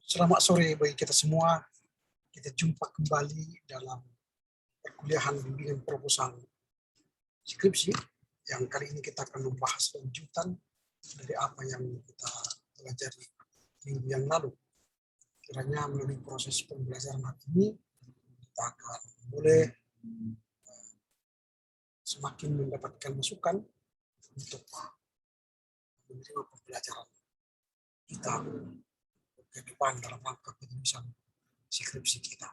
Selamat sore bagi kita semua. Kita jumpa kembali dalam perkuliahan bimbingan proposal skripsi yang kali ini kita akan membahas lanjutan dari apa yang kita pelajari minggu yang lalu. Kiranya melalui proses pembelajaran hari ini kita akan boleh semakin mendapatkan masukan untuk menerima pembelajaran kita ke depan dalam rangka penulisan skripsi kita.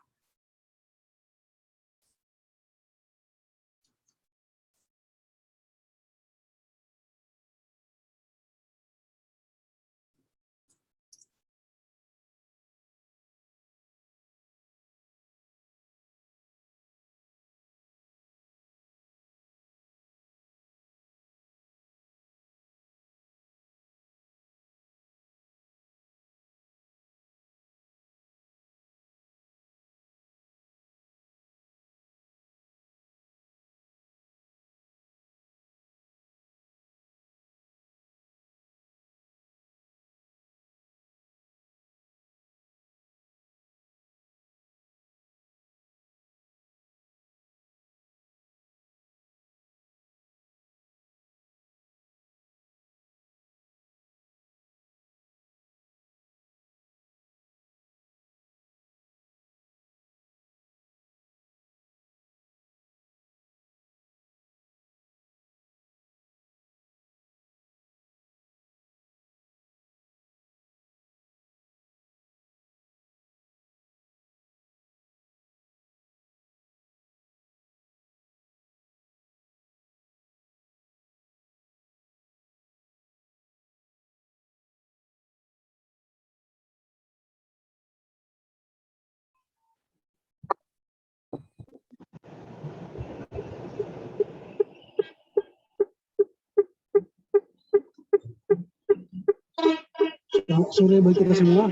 Selamat sore bagi kita semua.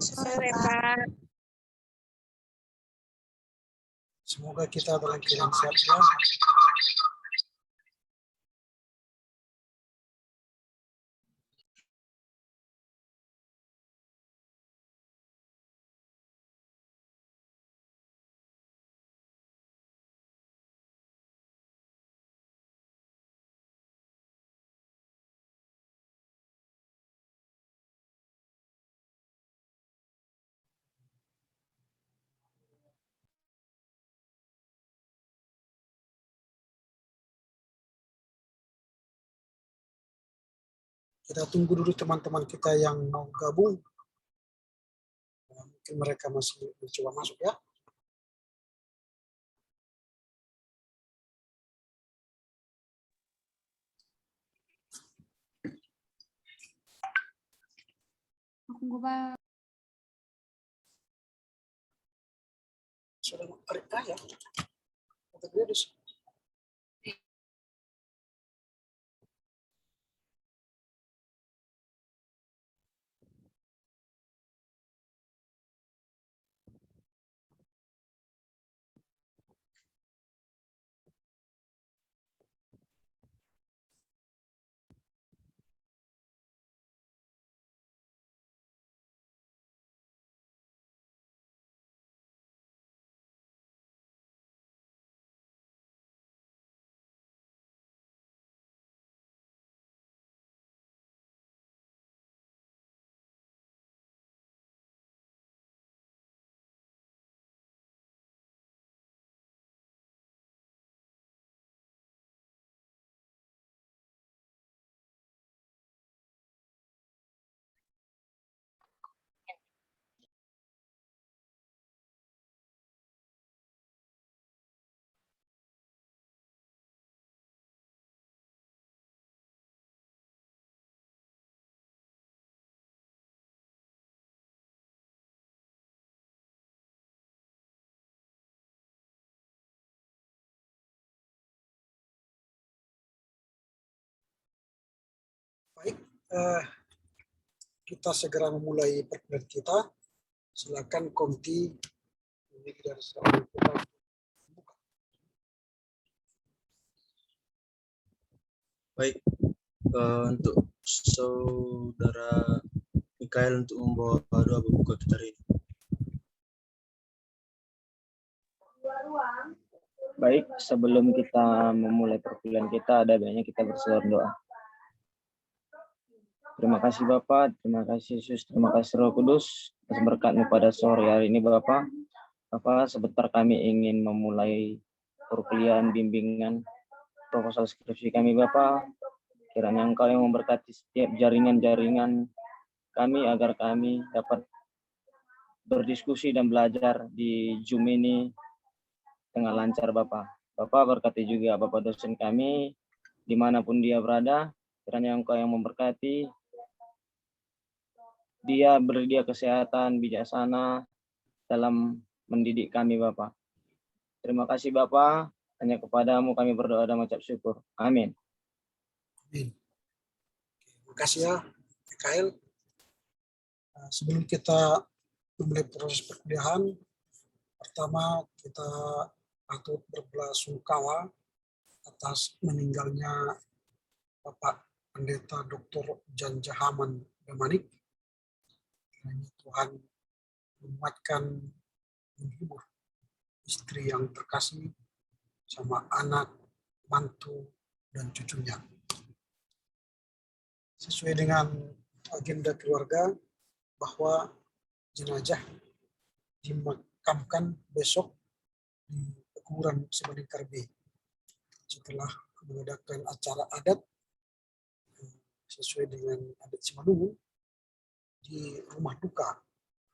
Sore, Pak. Semoga kita dalam keadaan sehat ya. Kita tunggu dulu teman-teman kita yang mau gabung. Mungkin mereka masih mencoba masuk ya. Sudah mereka ya. Kata gue di baik, kita segera memulai perkuliahan kita. Silakan Komti dari seorang kita buka. Baik, untuk saudara Mikael untuk membawa doa pembuka kita hari ini. Baik, sebelum kita memulai perkuliahan kita, ada baiknya kita berdoa. Terima kasih Bapak, terima kasih Yesus, terima kasih Roh Kudus atas berkat-Mu pada sore hari ini Bapak. Bapak, sebentar kami ingin memulai perkuliahan bimbingan proposal skripsi kami Bapak. Kiranya Engkau yang memberkati setiap jaringan-jaringan kami agar kami dapat berdiskusi dan belajar di Zoom ini dengan lancar Bapak. Bapak berkati juga Bapak dosen kami dimanapun dia berada. Kiranya Engkau yang memberkati dia, beri dia kesehatan, bijaksana dalam mendidik kami Bapak. Terima kasih Bapak, hanya kepadamu kami berdoa dan mengucap syukur. Amin. Amin. Terima kasih ya, Mikael. Sebelum kita memulai proses perkuliahan, pertama kita patut berbelasungkawa atas meninggalnya Bapak Pendeta Dr. Jan Jahaman Damanik. Kiranya Tuhan menguatkan, menghibur istri yang terkasih sama anak, mantu, dan cucunya. Sesuai dengan agenda keluarga bahwa jenazah dimakamkan besok di kuburan Sebaningkar B. Setelah mengadakan acara adat sesuai dengan adat Simalungun di rumah duka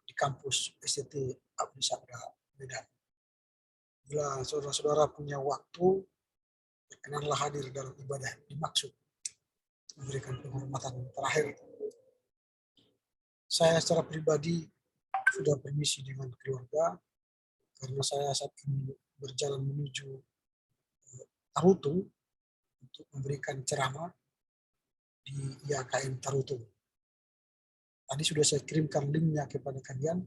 di kampus STT Abdi Sabda Medan. Bila saudara-saudara punya waktu, berkenanlah hadir dalam ibadah dimaksud memberikan penghormatan terakhir. Saya secara pribadi sudah permisi dengan keluarga karena saya saat ini berjalan menuju Tarutung untuk memberikan ceramah di IAKM Tarutung. Tadi sudah saya kirimkan linknya kepada kalian,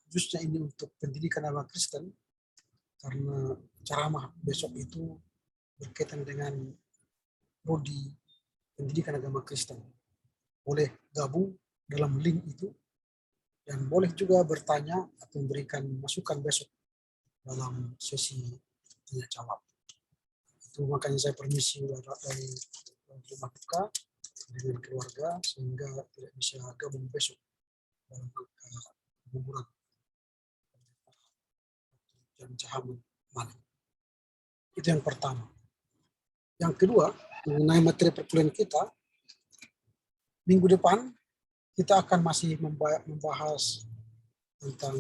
khususnya ini untuk pendidikan agama Kristen, karena ceramah besok itu berkaitan dengan prodi pendidikan agama Kristen. Boleh gabung dalam link itu, dan boleh juga bertanya atau memberikan masukan besok dalam sesi tanya jawab. Itu makanya saya permisi dari rumah duka dengan keluarga sehingga tidak bisa gabung besok dalam rangka kuburan Jan Jahaman Damanik. Itu yang pertama. Yang kedua, mengenai materi perkuliahan kita, minggu depan kita akan masih membahas tentang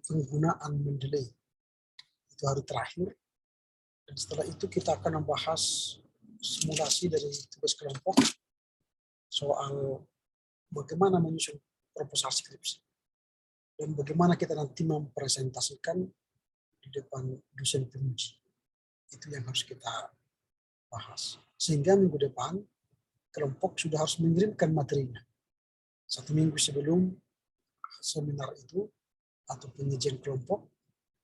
penggunaan Mendeley. Itu hari terakhir. Dan setelah itu kita akan membahas simulasi dari tugas kelompok soal bagaimana menyusun proposal skripsi dan bagaimana kita nanti mempresentasikan di depan dosen penguji. Itu yang harus kita bahas. Sehingga minggu depan kelompok sudah harus mengirimkan materinya. 1 minggu sebelum seminar itu atau penyajian kelompok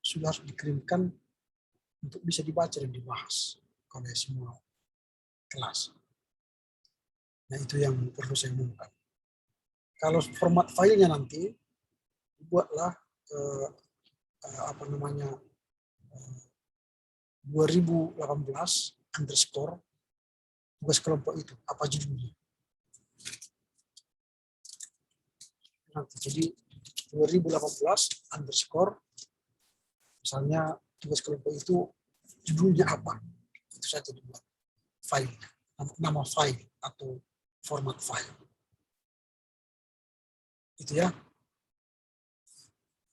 sudah harus dikirimkan untuk bisa dibaca dan dibahas oleh semua kelas. Nah, itu yang perlu saya umumkan. Kalau format filenya nanti buatlah 2018 underscore tugas kelompok itu apa judulnya nanti. Jadi 2018 underscore misalnya tugas kelompok itu judulnya apa, itu saja dibuat file, nama file atau format file. Itu ya.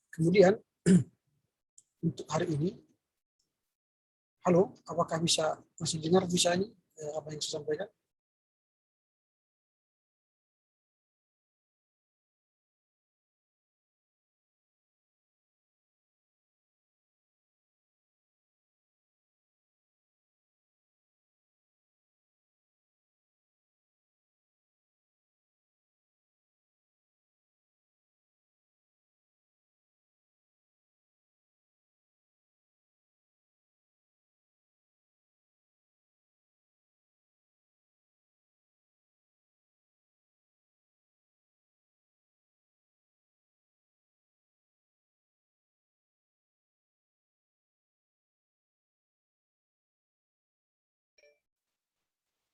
Kemudian untuk hari ini, halo, apakah bisa masih dengar bisa ini apa yang saya sampaikan?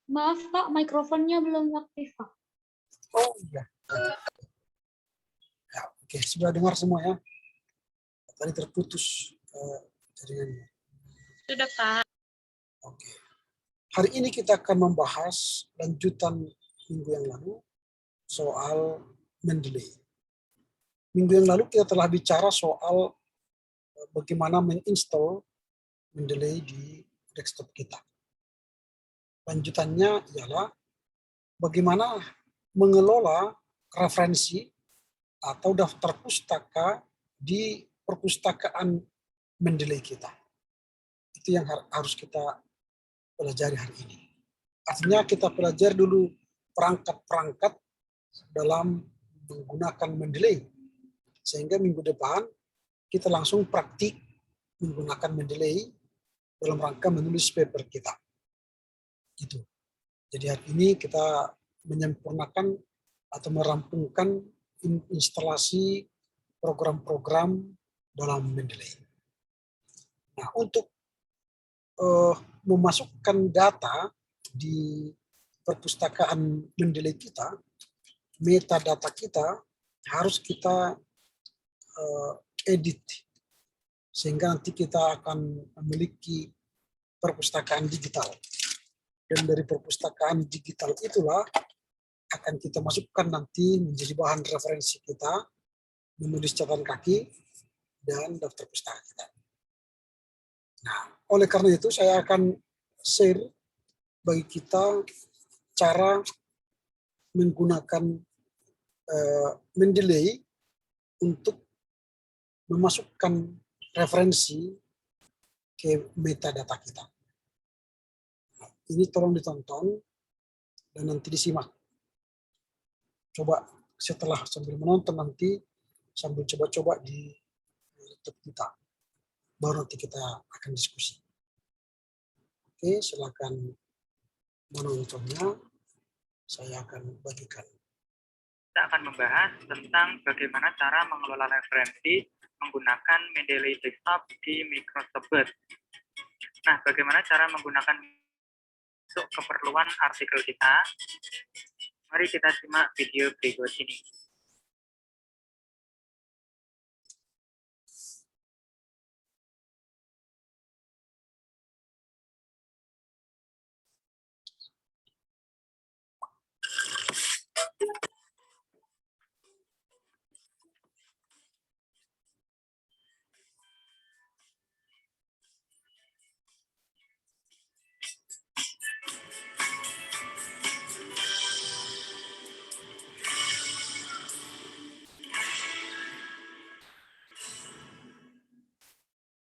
Maaf Kak, mikrofonnya belum aktif Kak. Oh iya. Ya, oke, sudah dengar semua ya. Tadi terputus jaringannya. Sudah Kak. Oke. Hari ini kita akan membahas lanjutan minggu yang lalu soal Mendeley. Minggu yang lalu kita telah bicara soal bagaimana menginstal Mendeley di desktop kita. Lanjutannya ialah bagaimana mengelola referensi atau daftar pustaka di perpustakaan Mendeley kita. Itu yang harus kita pelajari hari ini. Artinya kita pelajari dulu perangkat-perangkat dalam menggunakan Mendeley. Sehingga minggu depan kita langsung praktik menggunakan Mendeley dalam rangka menulis paper kita. Gitu. Jadi hari ini kita menyempurnakan atau merampungkan instalasi program-program dalam Mendeley. Nah, untuk memasukkan data di perpustakaan Mendeley kita, metadata kita harus kita edit sehingga nanti kita akan memiliki perpustakaan digital. Dan dari perpustakaan digital itulah akan kita masukkan nanti menjadi bahan referensi kita, menulis catatan kaki, dan daftar pustaka kita. Nah, oleh karena itu saya akan share bagi kita cara menggunakan Mendeley untuk memasukkan referensi ke metadata kita. Nah, ini tolong ditonton dan nanti disimak. Coba setelah sambil menonton nanti sambil coba-coba di laptop kita. Baru nanti kita akan diskusi. Oke, silakan menontonnya. Saya akan bagikan. Kita akan membahas tentang bagaimana cara mengelola referensi menggunakan Mendeley Desktop di Microsoft Word. Nah, bagaimana cara menggunakan untuk keperluan artikel kita? Mari kita simak video berikut ini.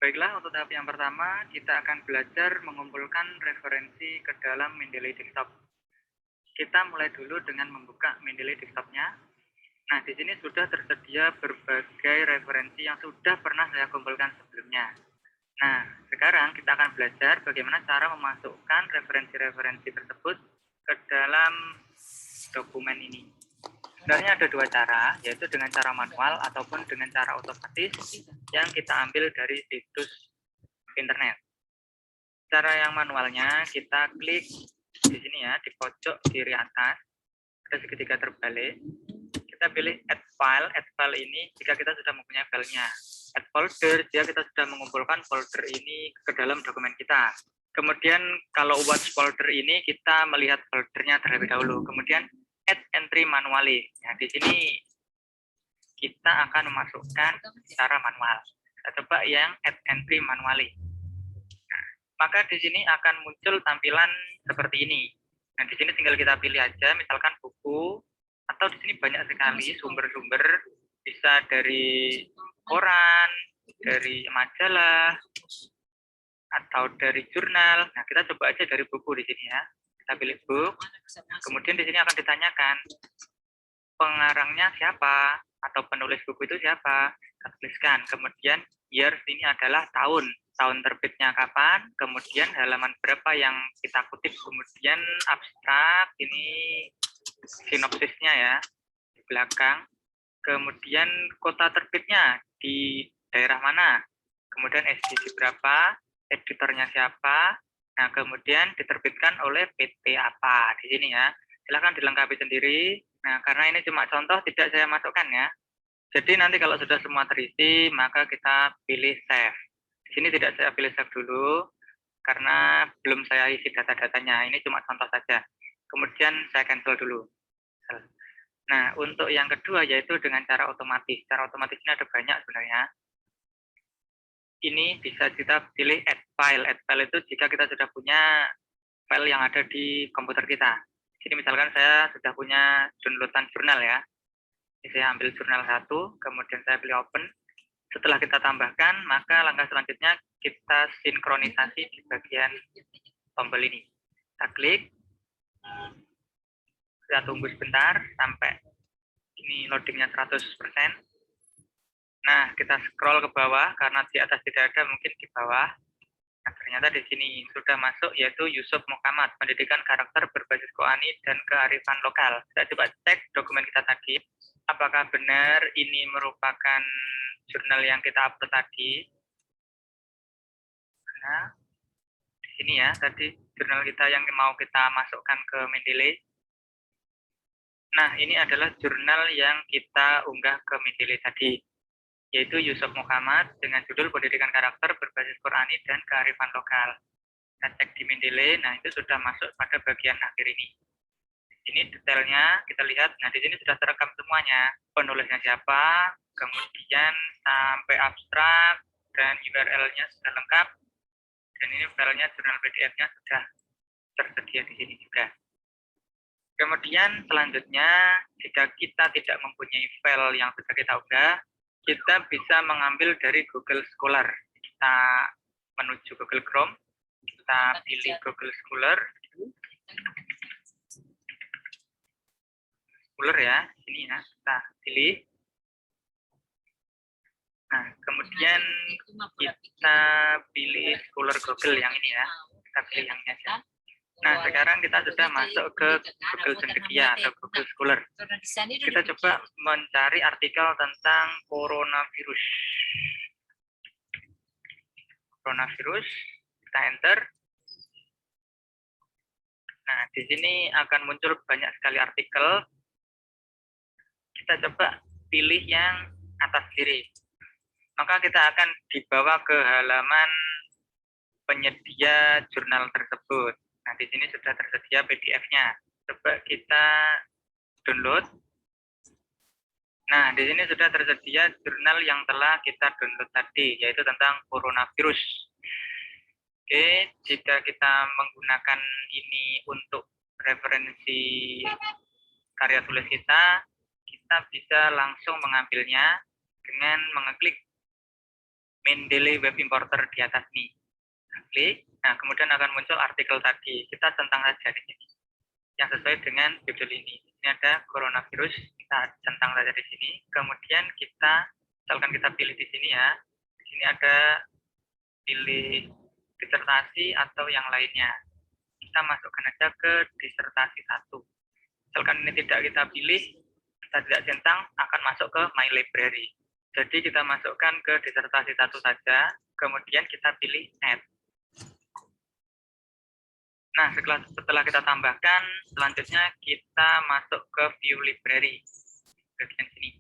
Baiklah, untuk tahap yang pertama, kita akan belajar mengumpulkan referensi ke dalam Mendeley Desktop. Kita mulai dulu dengan membuka Mendeley Desktop-nya. Nah, di sini sudah tersedia berbagai referensi yang sudah pernah saya kumpulkan sebelumnya. Nah, sekarang kita akan belajar bagaimana cara memasukkan referensi-referensi tersebut ke dalam dokumen ini. Sebenarnya ada dua cara, yaitu dengan cara manual ataupun dengan cara otomatis yang kita ambil dari situs internet. Cara yang manualnya, kita klik di sini ya, di pojok kiri atas, ada segitiga terbalik. Kita pilih add file. Add file ini jika kita sudah mempunyai filenya. Add folder, jika kita sudah mengumpulkan folder ini ke dalam dokumen kita. Kemudian kalau watch folder ini, kita melihat foldernya terlebih dahulu. Kemudian add entry manually. Nah, di sini kita akan memasukkan secara manual. Kita coba yang add entry manually. Nah, maka di sini akan muncul tampilan seperti ini. Nah, di sini tinggal kita pilih aja, misalkan buku, atau di sini banyak sekali sumber-sumber, bisa dari koran, dari majalah, atau dari jurnal. Nah, kita coba aja dari buku di sini ya. Kita pilih book, kemudian di sini akan ditanyakan pengarangnya siapa atau penulis buku itu siapa, kita tuliskan. Kemudian year ini adalah tahun terbitnya kapan, kemudian halaman berapa yang kita kutip, kemudian abstrak ini sinopsisnya ya di belakang, kemudian kota terbitnya di daerah mana, kemudian edisi berapa, editornya siapa, Nah, kemudian diterbitkan oleh PT apa di sini ya. Silahkan dilengkapi sendiri. Nah, karena ini cuma contoh, tidak saya masukkan ya. Jadi nanti kalau sudah semua terisi, maka kita pilih save. Di sini tidak saya pilih save dulu, karena belum saya isi data-datanya. Ini cuma contoh saja. Kemudian saya cancel dulu. Nah, untuk yang kedua yaitu dengan cara otomatis. Cara otomatis ini ada banyak sebenarnya. Ini bisa kita pilih add file. Add file itu jika kita sudah punya file yang ada di komputer kita. Jadi misalkan saya sudah punya downloadan jurnal ya. Jadi saya ambil jurnal 1, kemudian saya pilih open. Setelah kita tambahkan, maka langkah selanjutnya kita sinkronisasi di bagian tombol ini. Kita klik. Kita tunggu sebentar sampai ini loadingnya 100%. Nah, kita scroll ke bawah, karena di atas tidak ada, mungkin di bawah. Nah, ternyata di sini sudah masuk, yaitu Yusuf Muhammad, pendidikan karakter berbasis Qur'ani dan kearifan lokal. Kita coba cek dokumen kita tadi, apakah benar ini merupakan jurnal yang kita upload tadi. Nah, di sini ya, tadi jurnal kita yang mau kita masukkan ke Mendeley. Nah, ini adalah jurnal yang kita unggah ke Mendeley tadi, yaitu Yusuf Muhammad dengan judul Pendidikan Karakter Berbasis Qur'ani dan Kearifan Lokal. Kita cek di Mendeley, nah itu sudah masuk pada bagian akhir ini. Ini detailnya kita lihat, nah di sini sudah terekam semuanya, penulisnya siapa, kemudian sampai abstrak, dan URL-nya sudah lengkap, dan ini filenya jurnal PDF-nya sudah tersedia di sini juga. Kemudian selanjutnya, jika kita tidak mempunyai file yang sudah kita unggah, kita bisa mengambil dari Google Scholar. Kita menuju Google Chrome, kita pilih Google Scholar. Scholar ya, sini ya, kita pilih. Nah, kemudian kita pilih Scholar Google yang ini ya, kita pilih yang ini aja. Nah, sekarang kita sudah masuk ke Google Cendekia atau Google Scholar. Kita coba mencari artikel tentang coronavirus. Coronavirus, kita enter. Nah, di sini akan muncul banyak sekali artikel. Kita coba pilih yang atas kiri. Maka kita akan dibawa ke halaman penyedia jurnal tersebut. Nah, di sini sudah tersedia PDF-nya. Coba kita download. Nah, di sini sudah tersedia jurnal yang telah kita download tadi, yaitu tentang coronavirus. Oke, jika kita menggunakan ini untuk referensi karya tulis kita, kita bisa langsung mengambilnya dengan mengeklik Mendeley Web Importer di atas ini. Klik. Nah, kemudian akan muncul artikel tadi. Kita centang saja di sini, yang sesuai dengan judul ini. Ini ada coronavirus, kita centang saja di sini. Kemudian misalkan kita pilih di sini ya. Di sini ada pilih disertasi atau yang lainnya. Kita masukkan aja ke disertasi 1. Misalkan ini tidak kita pilih, kita tidak centang, akan masuk ke My Library. Jadi kita masukkan ke disertasi 1 saja, kemudian kita pilih Add. Nah, setelah kita tambahkan, selanjutnya kita masuk ke View Library, bagian sini.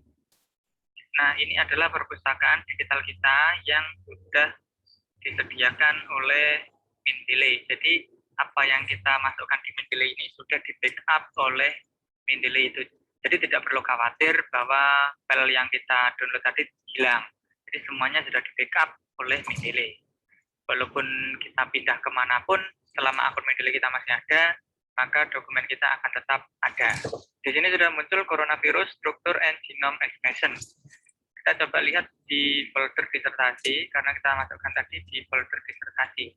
Nah, ini adalah perpustakaan digital kita yang sudah disediakan oleh Mendeley. Jadi, apa yang kita masukkan di Mendeley ini sudah di-backup oleh Mendeley itu. Jadi, tidak perlu khawatir bahwa file yang kita download tadi hilang. Jadi, semuanya sudah di-backup oleh Mendeley. Walaupun kita pindah kemanapun, selama akun Mendeley kita masih ada, maka dokumen kita akan tetap ada. Di sini sudah muncul coronavirus struktur and genome expression. Kita coba lihat di folder disertasi, karena kita masukkan tadi di folder disertasi.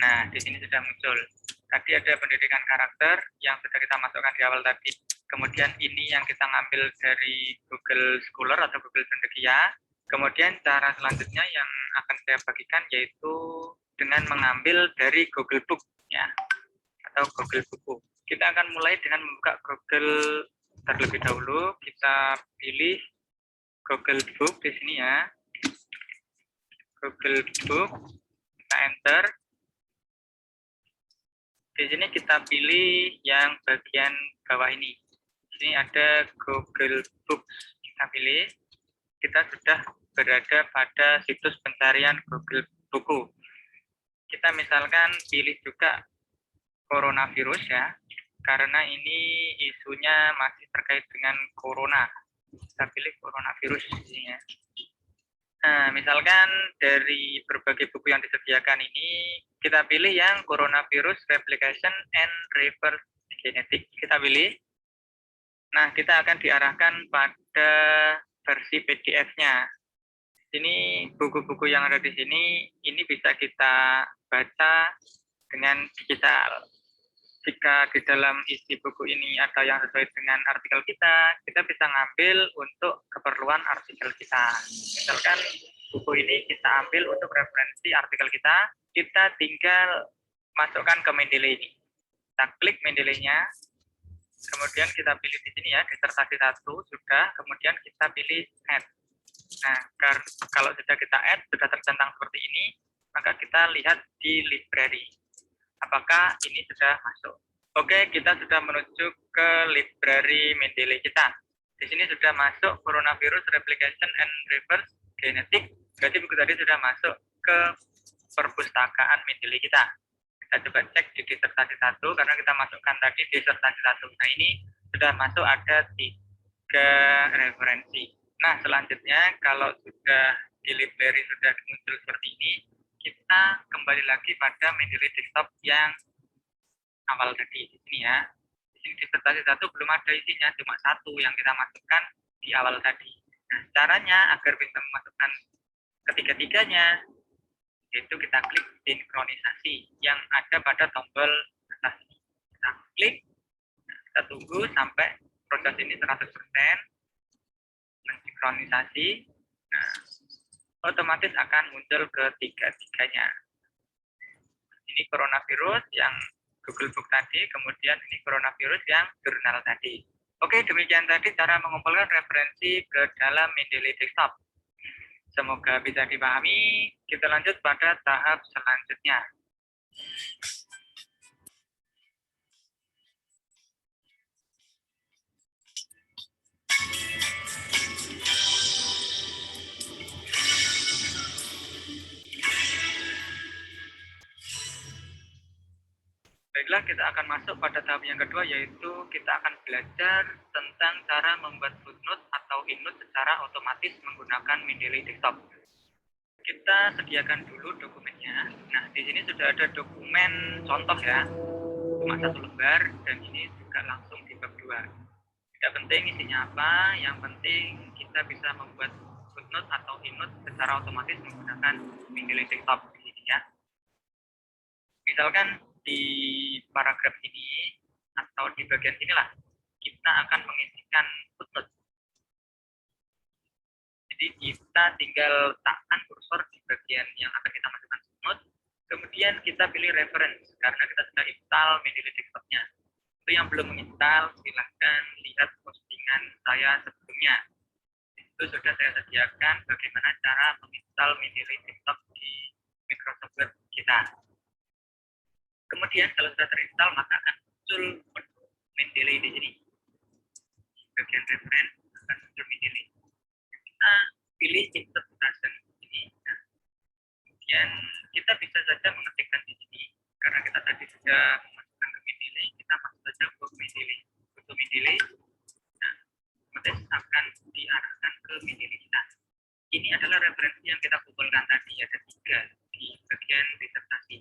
Nah, di sini sudah muncul. Tadi ada pendidikan karakter yang sudah kita masukkan di awal tadi. Kemudian ini yang kita ngambil dari Google Scholar atau Google Cendekia. Kemudian cara selanjutnya yang akan saya bagikan yaitu dengan mengambil dari Google Book ya, atau Google Buku. Kita akan mulai dengan membuka Google terlebih dahulu. Kita pilih Google Book di sini ya. Google Book, kita enter. Di sini kita pilih yang bagian bawah ini. Di sini ada Google Books. Kita pilih. Kita sudah berada pada situs pencarian Google Buku. Kita misalkan pilih juga coronavirus ya, karena ini isunya masih terkait dengan corona. Kita pilih coronavirus di sini ya. Nah, misalkan dari berbagai buku yang disediakan ini, kita pilih yang coronavirus replication and reverse genetic. Kita pilih. Nah, kita akan diarahkan pada versi PDF-nya. Ini buku-buku yang ada di sini, ini bisa kita baca dengan digital. Jika di dalam isi buku ini ada yang sesuai dengan artikel kita bisa ngambil untuk keperluan artikel kita. Misalkan buku ini kita ambil untuk referensi artikel kita tinggal masukkan ke Mendeley ini. Kita klik Mendeley-nya, kemudian kita pilih di sini ya, disertasi 1 sudah, kemudian kita pilih add. Nah, kalau sudah kita add, sudah tercentang seperti ini, maka kita lihat di library. Apakah ini sudah masuk? Oke, kita sudah menuju ke library Mendeley kita. Di sini sudah masuk coronavirus replication and reverse genetic. Berarti buku tadi sudah masuk ke perpustakaan Mendeley kita. Kita coba cek di disertasi 1 karena kita masukkan tadi disertasi 1. Nah, ini sudah masuk ada 3 referensi. Nah, selanjutnya kalau sudah di library sudah muncul seperti ini, kita kembali lagi pada Mendeley desktop yang awal tadi di sini ya. Di sini disertasi 1 belum ada isinya, cuma 1 yang kita masukkan di awal tadi. Nah, caranya agar bisa memasukkan ketiga-tiganya, yaitu kita klik sinkronisasi yang ada pada tombol atas ini. Kita klik, kita tunggu sampai proses ini 100% mensinkronisasi. Nah, otomatis akan muncul ketiga-tiganya. Ini coronavirus yang Google Book tadi, kemudian ini coronavirus yang jurnal tadi. Oke, demikian tadi cara mengumpulkan referensi ke dalam Mendeley Desktop. Semoga bisa dipahami. Kita lanjut pada tahap selanjutnya. Baiklah, kita akan masuk pada tahap yang kedua, yaitu kita akan belajar tentang cara membuat footnote atau input secara otomatis menggunakan Mendeley Desktop. Kita sediakan dulu dokumennya. Nah, di sini sudah ada dokumen contoh ya, cuma 1 lembar, dan ini juga langsung di bab 2. Tidak penting isinya apa, yang penting kita bisa membuat footnote atau input secara otomatis menggunakan Mendeley Desktop di sini ya. Misalkan di paragraf ini atau di bagian inilah kita akan mengisikan footnote. Jadi kita tinggal tekan kursor di bagian yang akan kita masukkan footnote, kemudian kita pilih reference karena kita sudah install Mendeley Desktop-nya. Itu yang belum menginstal, silahkan lihat postingan saya sebelumnya. Itu sudah saya sediakan bagaimana cara menginstal Mendeley Desktop di Microsoft Word kita. Kemudian kalau sudah terinstall maka akan muncul menu Mendeley di sini. Di bagian reference akan muncul Mendeley. Kita pilih insert button ini. Nah, kemudian kita bisa saja mengetikkan di sini karena kita tadi sudah memasukkan ke Mendeley, kita masuk saja ke Mendeley. Untuk Mendeley, nah, otomatis akan diarahkan ke Mendeley kita. Ini adalah referensi yang kita kumpulkan tadi, ada 3 di bagian disertasi.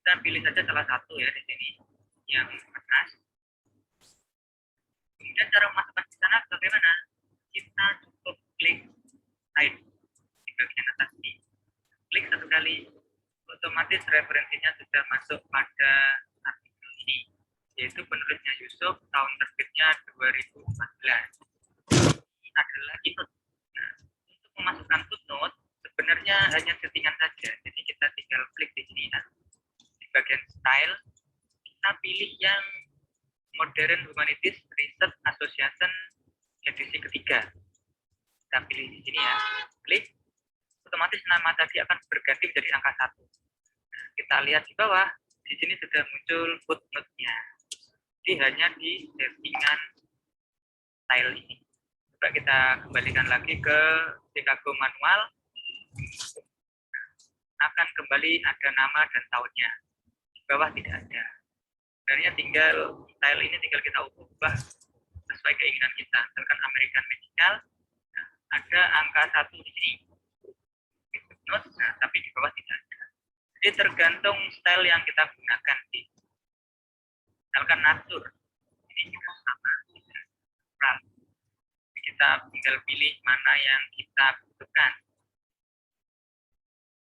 Kita pilih saja salah satu ya di sini yang atas. Kemudian cara memasukkan di sana bagaimana? Kita cukup klik hide di bagian atas ini. Klik 1 kali, otomatis referensinya sudah masuk pada artikel ini, yaitu penulisnya Yusuf, tahun terbitnya 2014. Ini adalah input. Nah, untuk memasukkan footnote sebenarnya hanya settingan saja. Jadi kita tinggal klik di sini ya. Bagian style, kita pilih yang Modern Humanities Research Association edisi ketiga. Kita pilih di sini ya, klik, otomatis nama tadi akan berganti menjadi angka 1. Nah, kita lihat di bawah, Di sini sudah muncul footnote-nya. Jadi hanya di settingan style ini. Coba kita kembalikan lagi ke Chicago manual. Akan kembali ada nama dan tahunnya. Di bawah tidak ada. Sebenarnya tinggal style ini tinggal kita ubah sesuai keinginan kita. Misalkan American Medical, nah, ada angka 1 di sini. Footnote, nah, tapi di bawah tidak ada. Jadi tergantung style yang kita gunakan. Misalkan natur, ini juga sama. Kita tinggal pilih mana yang kita butuhkan.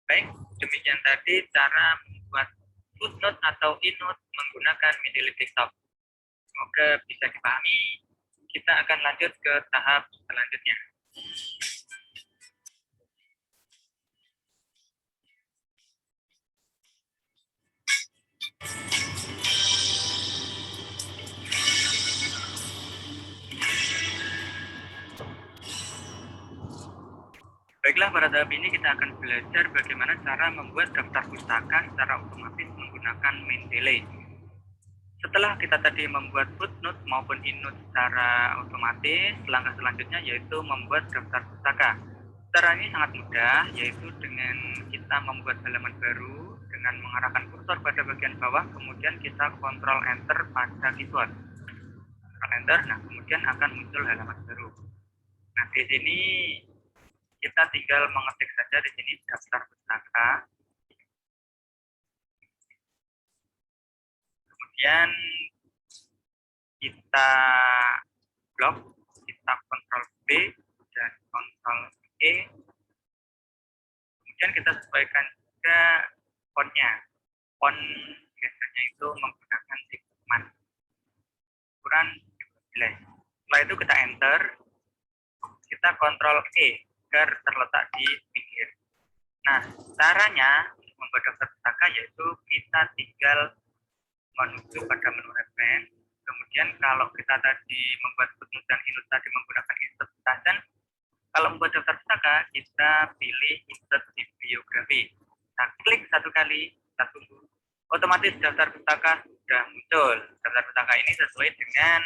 Baik, demikian tadi cara membuat footnote atau endnote menggunakan Mendeley Desktop. Semoga bisa dipahami. Kita akan lanjut ke tahap selanjutnya. Baiklah, pada tahap ini kita akan belajar bagaimana cara membuat daftar pustaka secara otomatis menggunakan Mendeley. Setelah kita tadi membuat footnote maupun endnote secara otomatis, langkah selanjutnya yaitu membuat daftar pustaka. Cara ini sangat mudah, yaitu dengan kita membuat halaman baru dengan mengarahkan kursor pada bagian bawah, kemudian kita kontrol enter pada keyboard. Kontrol enter, nah kemudian akan muncul halaman baru. Nah di sini kita tinggal mengetik saja di sini daftar pustaka. Kemudian kita blok, kita kontrol B dan kontrol E. Kemudian kita sesuaikan juga fontnya. Font biasanya itu menggunakan Sigma. Ukuran 12. Setelah itu kita enter. Kita kontrol E agar terletak di pinggir. Nah, caranya membuat daftar pustaka yaitu kita tinggal menuju pada menu reference. Kemudian kalau kita tadi membuat footnote dan endnote tadi menggunakan insert citation, kalau membuat daftar pustaka kita pilih insert bibliografi. Nah, klik satu kali, kita tunggu. Otomatis daftar pustaka sudah muncul. Daftar pustaka ini sesuai dengan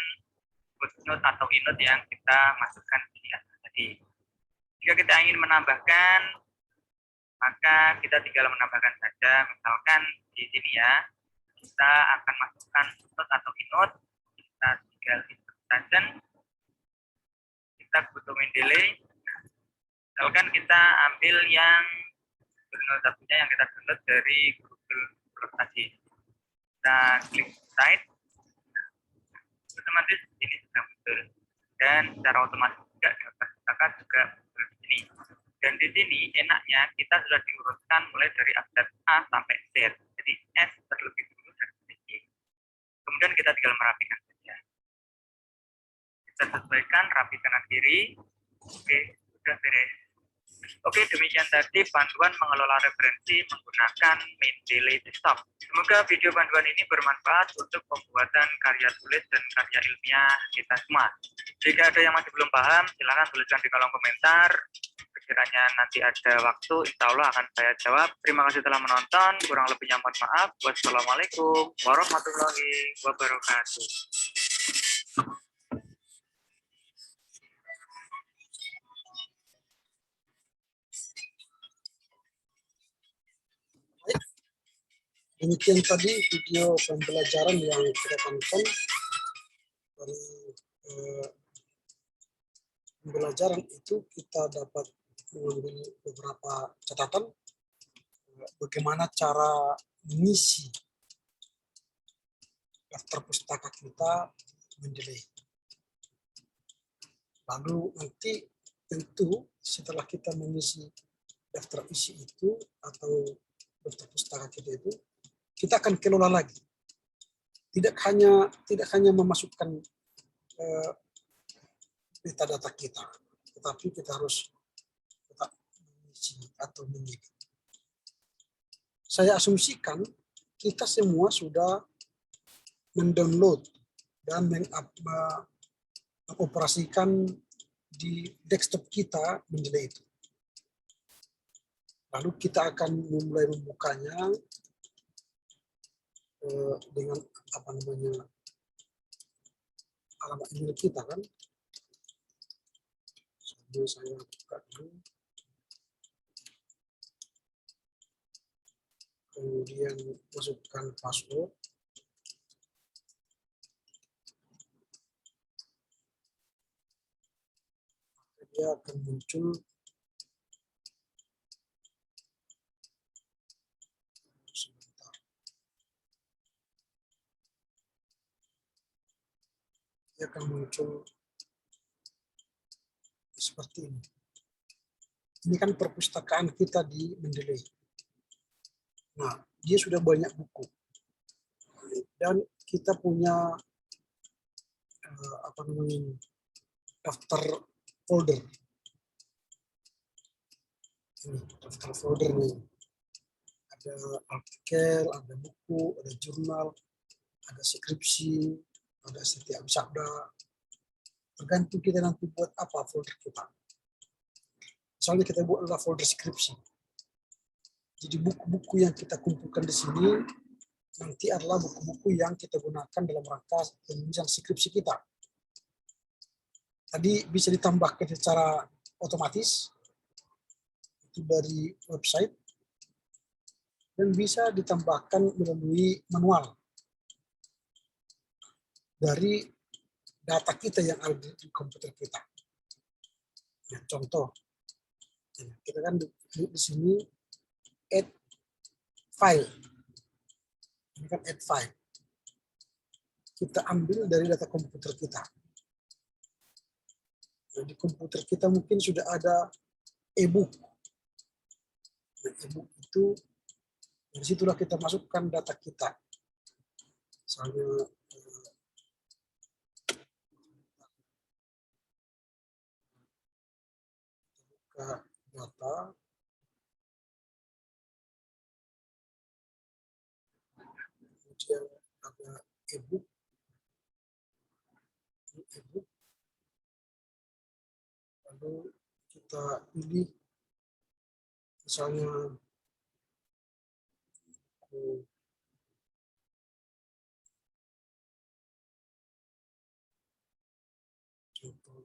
footnote atau endnote yang kita masukkan di atas tadi. Jika kita ingin menambahkan, maka kita tinggal menambahkan saja. Misalkan di sini ya, kita akan masukkan footnote atau endnote. Kita tinggal insert citation. Kita butuh Mendeley. Misalkan kita ambil yang download satunya yang kita download dari Google Blog tadi. Kita klik site. Otomatis ini sudah muncul. Dan secara otomatis juga daftar pustaka juga muncul di sini. Dan di sini enaknya kita sudah diurutkan mulai dari abjad A sampai Z. Jadi S terlebih dulu dan Y. Kemudian kita tinggal merapikan saja. Kita sesuaikan rapi kanan kiri. Oke, sudah beres. Oke, demikian tadi panduan mengelola referensi menggunakan Mendeley Desktop. Semoga video panduan ini bermanfaat untuk pembuatan karya tulis dan karya ilmiah kita semua. Jika ada yang masih belum paham, silakan tuliskan di kolom komentar. Sekiranya nanti ada waktu, insya Allah akan saya jawab. Terima kasih telah menonton. Kurang lebihnya mohon maaf. Wassalamualaikum warahmatullahi wabarakatuh. Demikian tadi video pembelajaran yang kita tonton. Dari pembelajaran itu kita dapat mengambil beberapa catatan bagaimana cara mengisi daftar pustaka kita Mendeley. Lalu nanti tentu setelah kita mengisi daftar isi itu atau daftar pustaka kita itu, kita akan kelola lagi. Tidak hanya memasukkan metadata kita, tetapi kita harus tetap mengisi atau mengedit. Saya asumsikan kita semua sudah mendownload dan mengoperasikan di desktop kita Mendeley itu. Lalu kita akan mulai membukanya. dengan apa namanya alamat email kita kan. Jadi saya buka dulu. Kemudian masukkan password. Dia akan muncul sebentar. Dia akan muncul seperti ini. Ini kan perpustakaan kita di Mendeley. Nah, dia sudah banyak buku. Dan kita punya apa namanya daftar folder. Ini daftar folder nih. Ada artikel, ada buku, ada jurnal, ada skripsi, ada setiap sabda. Tergantung kita nanti buat apa folder kita. Misalnya kita buat adalah folder skripsi. Jadi buku-buku yang kita kumpulkan di sini nanti adalah buku-buku yang kita gunakan dalam rangka penulisan skripsi kita. Tadi bisa ditambahkan secara otomatis itu dari website dan bisa ditambahkan melalui manual dari data kita yang ada di komputer kita. Nah, contoh, kita kan di sini add file. Ini kan add file. Kita ambil dari data komputer kita. Nah, di komputer kita mungkin sudah ada e-book. Nah, e-book itu dari situlah kita masukkan data kita. Misalnya buka data. Kemudian ada e-book. E-book. Lalu kita pilih misalnya contoh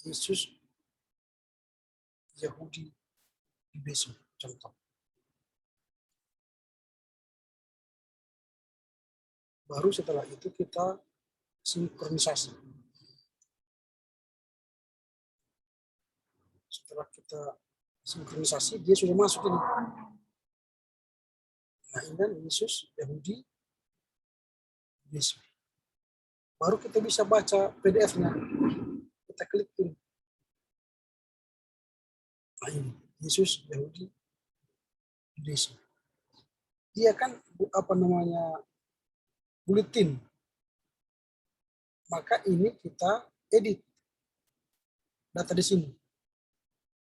Yesus Yahudi di besok, contoh. Baru setelah itu kita sinkronisasi. Setelah kita sinkronisasi, dia sudah masuk ini. Nah, ini kan Yesus Yahudi Yesus. Baru kita bisa baca PDF-nya. Kita klik ini. Nah, ini Yesus Yahudi Yesus. Dia kan apa namanya buletin. Maka ini kita edit data di sini.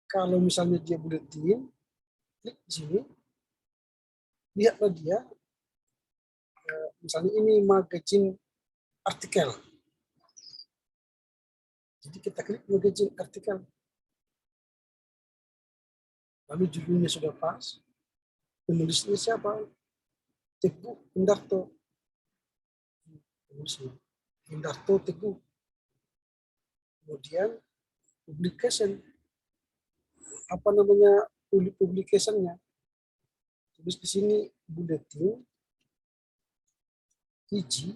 Kalau misalnya dia buletin, klik di sini, lihatlah dia, misalnya ini magazine artikel. Jadi kita klik magazine artikel. Lalu judulnya sudah pas, penulisnya siapa? Teguh Hendarto. Penulisnya Hendarto Teguh. Kemudian publication, apa namanya publicationnya? Tulis di sini bulletin, hiji,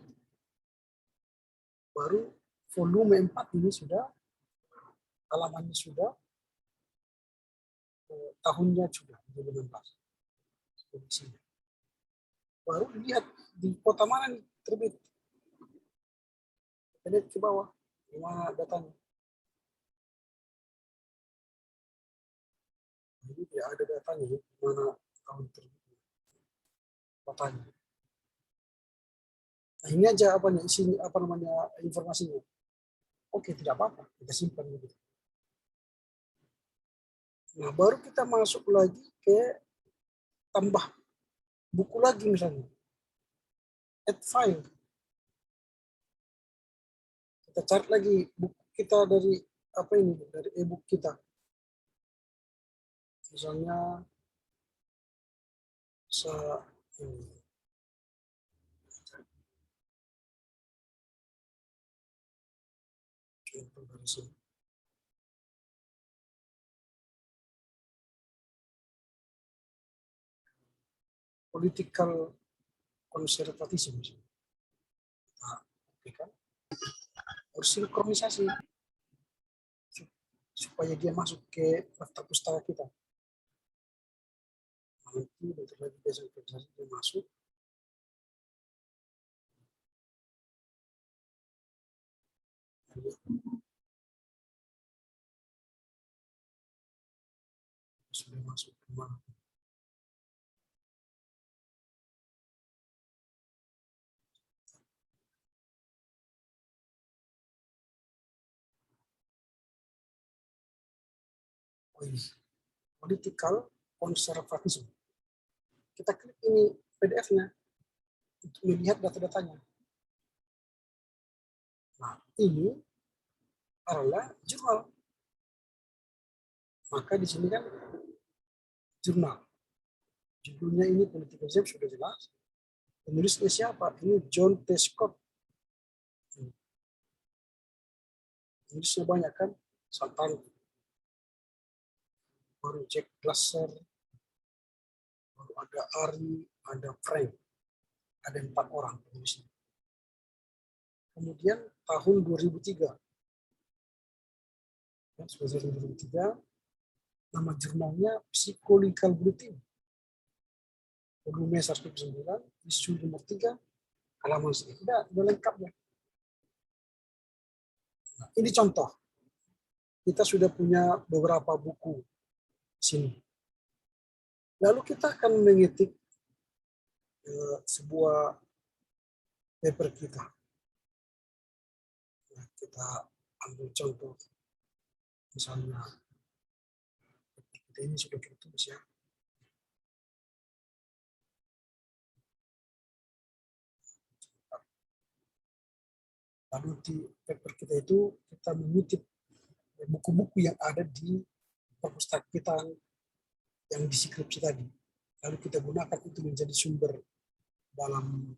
baru volume 4 ini sudah, halamannya sudah, tahunnya sudah 2016. Baru lihat di kota mana nih terbit. Kita lihat ke bawah, di mana datanya. Jadi tidak ada datanya di mana tahun terbit. Kotanya. Nah, ini aja apa isinya, apa namanya informasinya. Oke, tidak apa-apa, kita simpan begitu. Nah, baru kita masuk lagi ke tambah buku lagi misalnya. Add file. Kita cari lagi buku kita dari apa ini, dari e-book kita. Misalnya ini. Contoh dari sini. Political conservatism. Nah, kan harus sinkronisasi supaya dia masuk ke daftar pustaka kita. Nanti bentar lagi dia sinkronisasi dia masuk. Sudah masuk ke mana? Oh ini, political conservatism. Kita klik ini PDF-nya untuk melihat data-datanya. Nah, ini adalah jurnal. Maka di sini kan jurnal. Judulnya ini political Zep sudah jelas. Penulisnya siapa? Ini John T. Scott. Penulisnya banyak kan? Satan, baru Jack Glasser, baru ada Ari, ada Frank. Ada 4 orang penulisnya. Kemudian tahun 2003. Ya, 2003, nama jurnalnya Psychological Bulletin. Volume 109, isu nomor 3, halaman sedikit. Udah lengkap ya. Nah, ini contoh. Kita sudah punya beberapa buku sini. Lalu kita akan mengetik sebuah paper kita. Nah, kita ambil contoh. Misalnya, kita ini sudah kita tulis ya. Lalu di paper kita itu kita mengutip buku-buku yang ada di perpustakaan kita yang di skripsi tadi. Lalu kita gunakan itu menjadi sumber dalam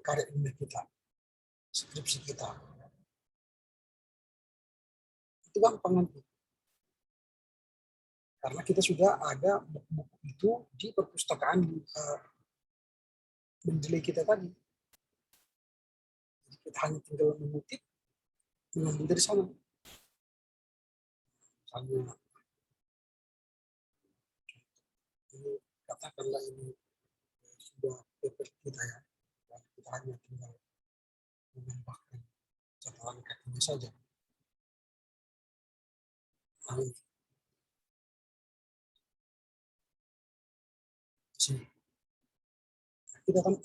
karya ilmiah kita, skripsi kita. Itu gampang nanti. Karena kita sudah ada buku-buku itu di perpustakaan mendelay kita tadi. Jadi kita hanya tinggal mengutip, mengambil dari sana. Misalnya, ini katakanlah ini sudah paper kita ya. Dan kita hanya tinggal menambahkan catatan kakinya saja. Lalu, sini. Kita akan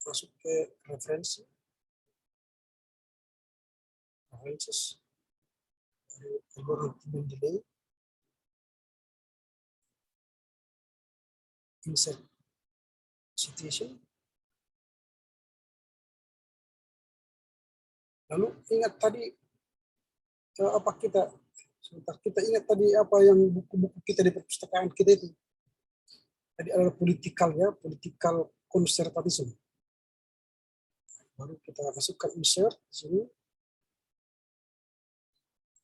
masuk ke referensi, references, dari algoritma delay, insert citation. Lalu ingat tadi apa kita ingat tadi apa yang buku-buku kita di perpustakaan kita itu. Tadi adalah political ya, political conservatism. Baru kita masukkan insert di sini.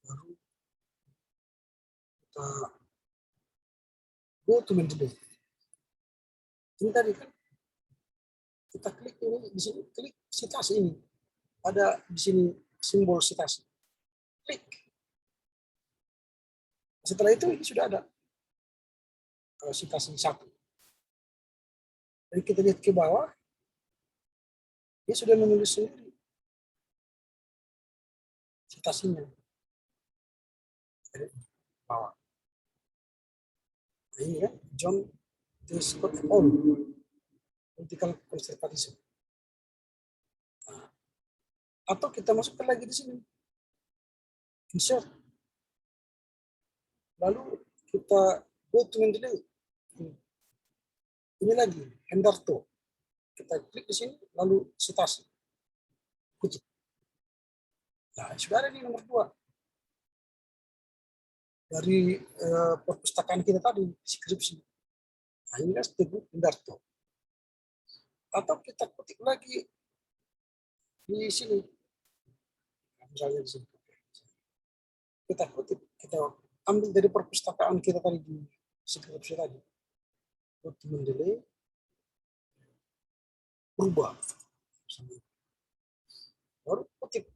Baru kita go to mendelay. Ini tadi kan kita klik ini di sini, klik citasi ini. Ada di sini simbol citasi. Klik. Setelah itu ini sudah ada citasi 1. Dan kita lihat ke bawah, dia sudah menulis sendiri citasinya. Dari bawah. Nah, ini kan John T. Scott et al. Political conservatism. Nah, atau kita masukkan lagi di sini. Insert. Lalu kita go to mendelay. Ini lagi, Hendarto. Kita klik di sini, lalu citasi. Kutip. Nah, sudah ada di nomor 2. dari perpustakaan kita tadi, skripsi. Nah, ini kan Teguh Indarto. Atau kita kutip lagi di sini. Misalnya di sini. Kita kutip, kita ambil dari perpustakaan kita tadi di skripsi tadi. Untuk mendelay, berubah. Baru kutip.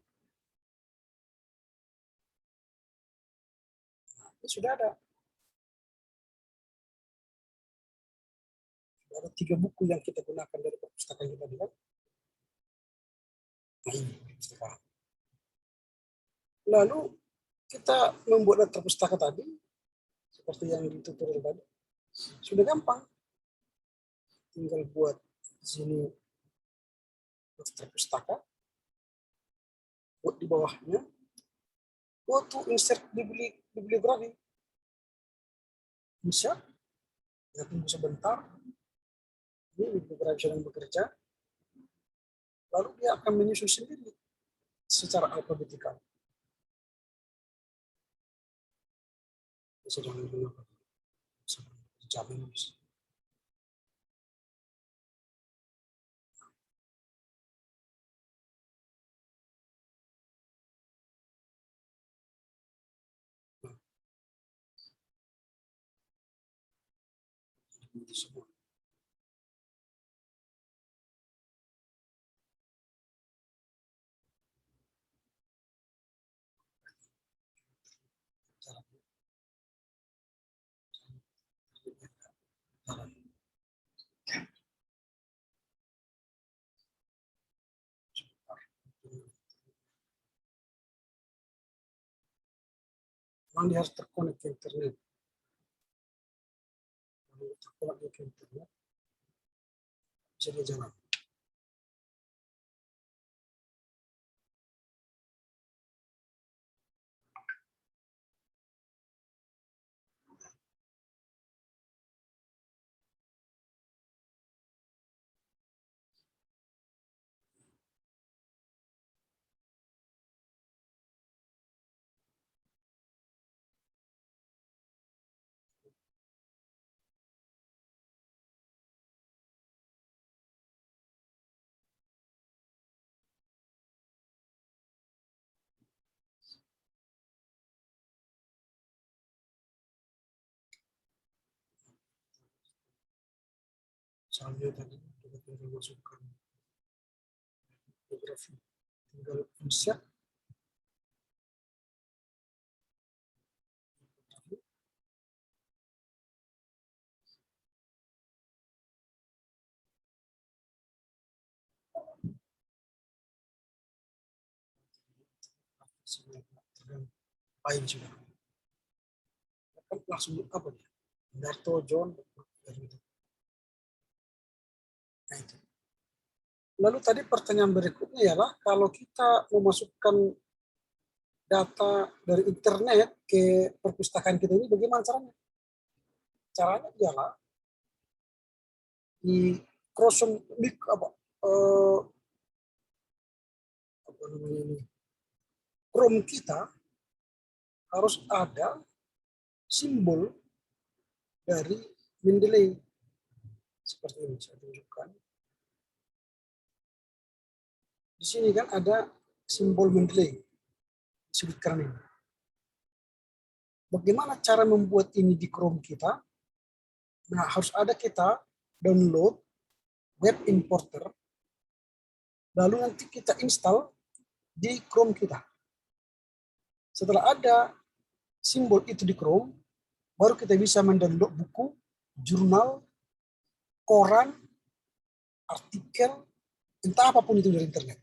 Nah, ini sudah ada. Ada 3 buku yang kita gunakan dari perpustakaan kita tadi kan. Nah, ini perpustakaan. Lalu kita membuat daftar pustaka tadi, seperti yang di tutorial tadi, sudah gampang. Tinggal buat di sini daftar pustaka, buat di bawahnya, go to insert bibliografi. Insert, ya tunggu sebentar. Ini bibliografi sedang bekerja. Lalu dia akan menyusun sendiri secara alfabetikal. Sedang menggunakan jamin. Semua. Memang dia harus terkonek ke internet. Kalau terkonek ke internet, bisa dia jalan. Misalnya tadi kita tinggal masukkan bibliografi, tinggal insert. Lain sudah. Kan langsung apa dia? Indarto, John, gitu. Nah, itu. Lalu tadi pertanyaan berikutnya ialah kalau kita memasukkan data dari internet ke perpustakaan kita ini bagaimana caranya? Caranya ialah di Chrome kita harus ada simbol dari Mendeley seperti ini saya tunjukkan. Di sini kan ada simbol Mendeley di sudut kanan ini. Bagaimana cara membuat ini di Chrome kita? Nah, harus ada kita download web importer, lalu nanti kita install di Chrome kita. Setelah ada simbol itu di Chrome, baru kita bisa mendownload buku, jurnal, koran, artikel, entah apapun itu dari internet.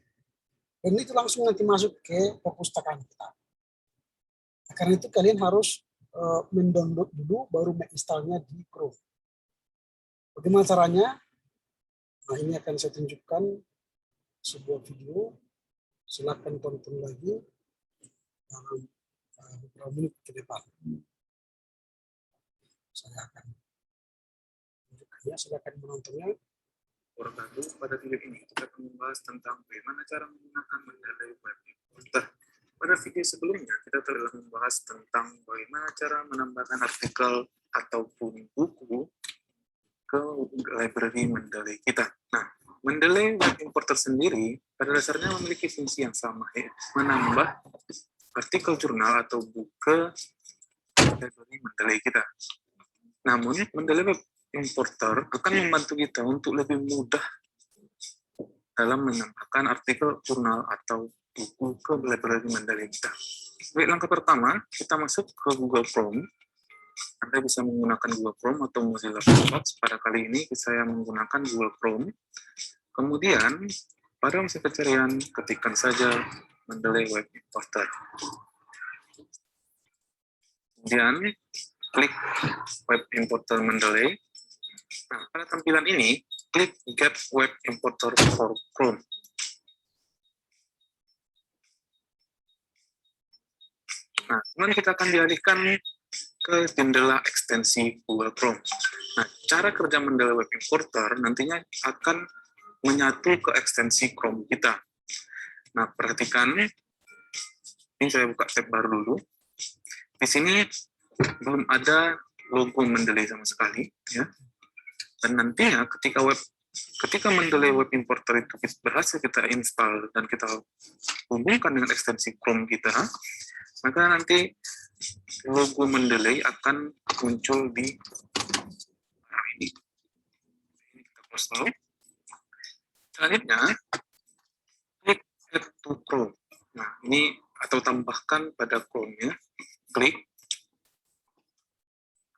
Dan itu langsung nanti masuk ke perpustakaan kita. Nah, karena itu kalian harus mendownload dulu, baru menginstalnya di Chrome. Bagaimana caranya? Nah, ini akan saya tunjukkan sebuah video. Silakan tonton lagi dalam beberapa menit ke depan. Saya akan tunjukkannya, silakan menontonnya. Wabarakatuh. Pada video ini kita akan membahas tentang bagaimana cara menggunakan Mendeley Web Importer Pada video sebelumnya, kita telah membahas tentang bagaimana cara menambahkan artikel ataupun buku ke library Mendeley kita. Nah, Mendeley Web Importer sendiri pada dasarnya memiliki fungsi yang sama, ya, menambah artikel jurnal atau buku ke library Mendeley kita. Namun, Mendeley Web Importer akan membantu kita untuk lebih mudah dalam menambahkan artikel jurnal atau buku ke library Mendeley kita. Baik, langkah pertama, kita masuk ke Google Chrome. Anda bisa menggunakan Google Chrome atau Mozilla Firefox. Pada kali ini saya menggunakan Google Chrome. Kemudian, pada mesin pencarian, ketikkan saja Mendeley Web Importer. Kemudian, klik Web Importer Mendeley. Nah, pada tampilan ini, klik Get Web Importer for Chrome. Nah, kemudian kita akan dialihkan ke jendela ekstensi Google Chrome. Nah, cara kerja Mendeley Web Importer nantinya akan menyatu ke ekstensi Chrome kita. Nah, perhatikan, ini saya buka tab baru dulu. Di sini belum ada logo Mendeley sama sekali, ya. Dan nantinya ketika Mendeley Web Importer itu berhasil kita install dan kita hubungkan dengan ekstensi Chrome kita, maka nanti logo Mendeley akan muncul di ini. Ini kita close dulu. Selanjutnya, klik Add to Chrome. Nah, ini atau tambahkan pada Chrome-nya. Klik.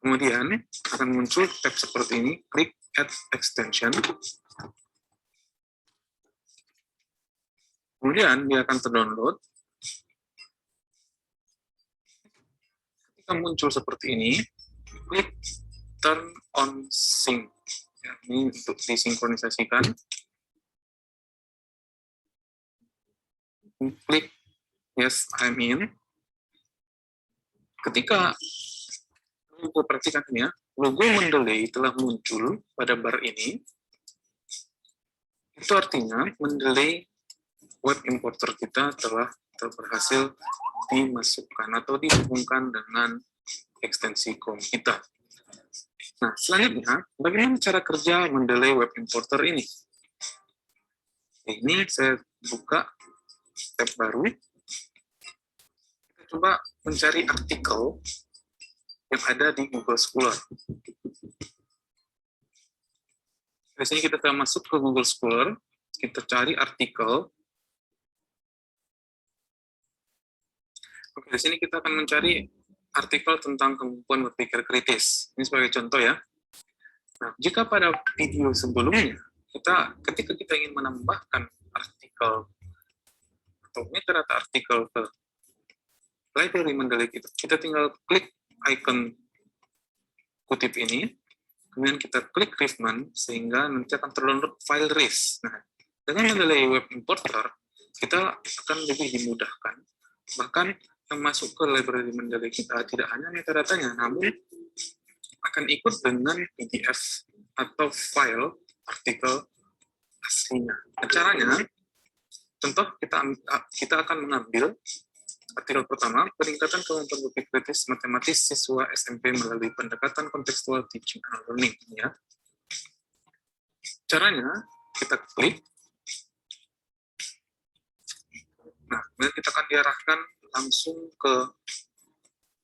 Kemudian akan muncul tab seperti ini. Klik Add Extension. Kemudian dia akan terdownload. Ketika muncul seperti ini, klik Turn on Sync. Ya, ini untuk disinkronisasikan. Klik Yes, I'm in. Ketika logo, perhatikan ya, logo Mendeley telah muncul pada bar ini. Itu artinya Mendeley Web Importer kita telah berhasil dimasukkan atau dihubungkan dengan ekstensi Chrome kita. Nah, selanjutnya, bagaimana cara kerja Mendeley Web Importer ini? Ini saya buka tab baru. Kita coba mencari artikel yang ada di Google Scholar. Di sini kita akan masuk ke Google Scholar, kita cari artikel. Oke, di sini kita akan mencari artikel tentang kemampuan berpikir kritis. Ini sebagai contoh ya. Nah, jika pada video sebelumnya, ketika kita ingin menambahkan artikel atau metadata artikel ke library Mendeley kita tinggal klik icon kutip ini, kemudian kita klik Riffman, sehingga nanti akan terdownload file RIS. Nah, dengan Mendeley Web Importer, kita akan lebih dimudahkan. Bahkan yang masuk ke library Mendeley kita tidak hanya metadatanya, namun akan ikut dengan PDF atau file artikel aslinya. Caranya, contoh kita akan mengambil artikel pertama, peningkatan kemampuan berpikir kritis matematis siswa SMP melalui pendekatan kontekstual teaching and learning. Ya. Caranya, kita klik. Nah, kemudian kita akan diarahkan langsung ke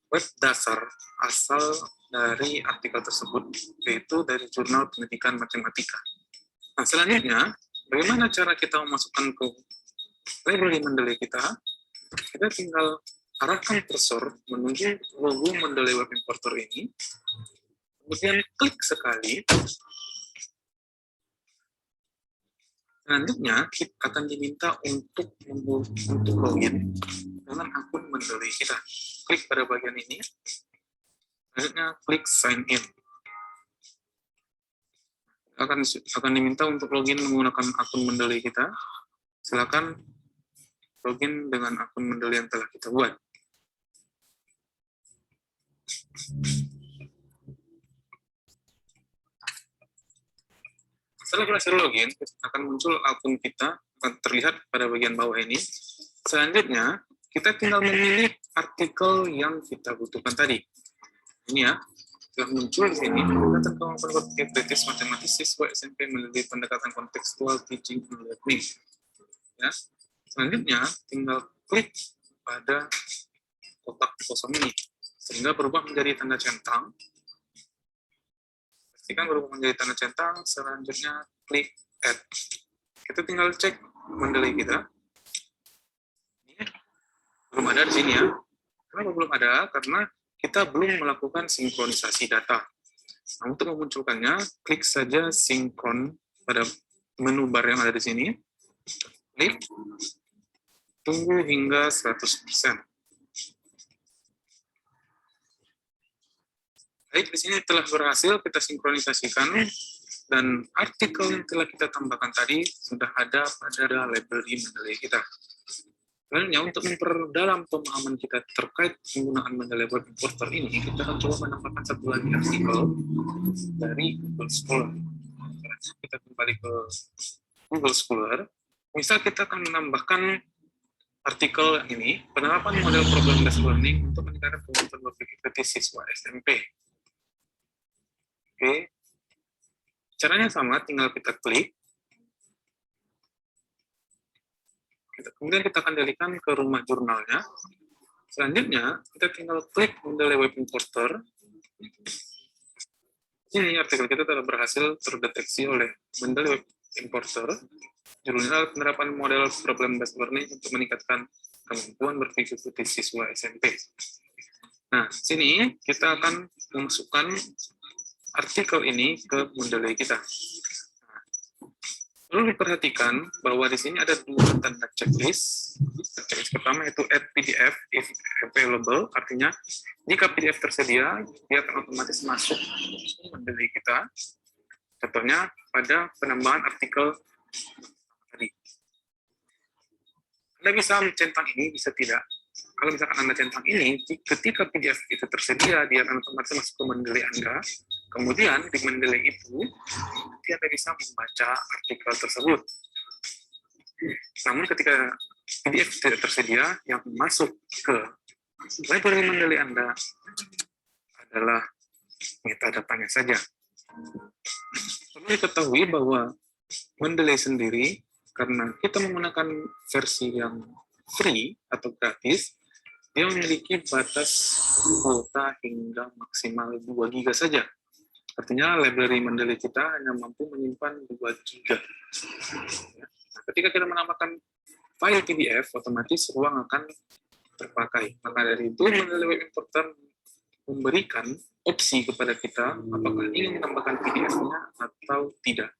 web dasar asal dari artikel tersebut, yaitu dari Jurnal Pendidikan Matematika. Nah, selanjutnya, bagaimana cara kita memasukkan ke library Mendeley kita? Kita tinggal arahkan kursor menuju logo Mendeley Web Importer ini, kemudian klik sekali. Selanjutnya, kita akan diminta untuk login dengan akun Mendeley kita. Klik pada bagian ini, selanjutnya klik sign in. Akan diminta untuk login menggunakan akun Mendeley kita. Silakan login dengan akun Mendeley yang telah kita buat. Setelah berhasil login, akan muncul akun kita, akan terlihat pada bagian bawah ini. Selanjutnya, kita tinggal memilih artikel yang kita butuhkan tadi. Ini ya, telah muncul di sini pendekatan kemampuan berpikir kritis matematis siswa SMP melalui pendekatan kontekstual teaching and learning. Ya, selanjutnya tinggal klik pada kotak kosong ini sehingga berubah menjadi tanda centang. Pastikan berubah menjadi tanda centang. Selanjutnya klik add. Kita tinggal cek Mendeley kita. Ini belum ada di sini ya. Kenapa belum ada? Karena kita belum melakukan sinkronisasi data. Nah, untuk memunculkannya, klik saja sinkron pada menu bar yang ada di sini. Klik, tunggu hingga 100%. Baik, di sini telah berhasil kita sinkronisasikan, dan artikel yang telah kita tambahkan tadi sudah ada pada library Mendeley kita. Selanjutnya, untuk memperdalam pemahaman kita terkait penggunaan Mendeley Web Importer ini, kita akan coba menambahkan satu lagi artikel dari Google Scholar. Kita kembali ke Google Scholar. Misal kita akan menambahkan artikel ini, penerapan model problem based learning untuk meningkatkan kemampuan berpikir kritis siswa SMP. Oke, caranya sama, tinggal kita klik. Kemudian kita akan dalihkan ke rumah jurnalnya. Selanjutnya, kita tinggal klik Mendeley Web Importer. Ini artikel kita telah berhasil terdeteksi oleh Mendeley Web Importer. Judulnya penerapan model problem based learning untuk meningkatkan kemampuan berpikir kritis siswa SMP. Nah, sini kita akan memasukkan artikel ini ke Mendeley kita. Perlu diperhatikan bahwa di sini ada dua tanda checklist. Checklist pertama yaitu add PDF if available, artinya jika PDF tersedia, dia akan otomatis masuk ke Mendeley kita. Contohnya pada penambahan artikel tadi. Anda bisa mencentang ini, bisa tidak. Kalau misalkan Anda centang ini, ketika PDF itu tersedia, dia akan otomatis masuk ke Mendeley Anda. Kemudian di Mendeley itu, nanti Anda bisa membaca artikel tersebut. Namun ketika PDF tidak tersedia, yang masuk ke library Mendeley Anda adalah metadatanya saja. Perlu diketahui bahwa Mendeley sendiri, karena kita menggunakan versi yang free atau gratis, dia memiliki batas kuota hingga maksimal 2 GB saja. Artinya library Mendeley kita hanya mampu menyimpan 2 GB. Nah, ketika kita menambahkan file PDF, otomatis ruang akan terpakai. Maka dari itu, Mendeley Web Importer memberikan opsi kepada kita apakah ingin menambahkan PDF-nya atau tidak.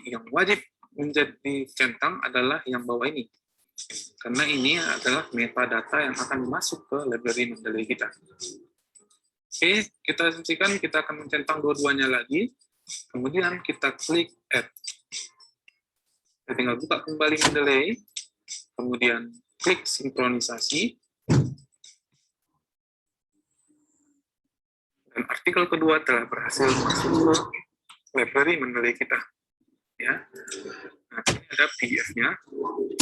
Yang wajib menjadi centang adalah yang bawah ini. Karena ini adalah metadata yang akan masuk ke library Mendeley kita. Oke, kita asumsikan kita akan mencentang dua-duanya lagi. Kemudian kita klik Add. Kita tinggal buka kembali Mendeley. Kemudian klik sinkronisasi. Dan artikel kedua telah berhasil masuk ke library Mendeley kita. Ya, nah, ini ada PDF-nya.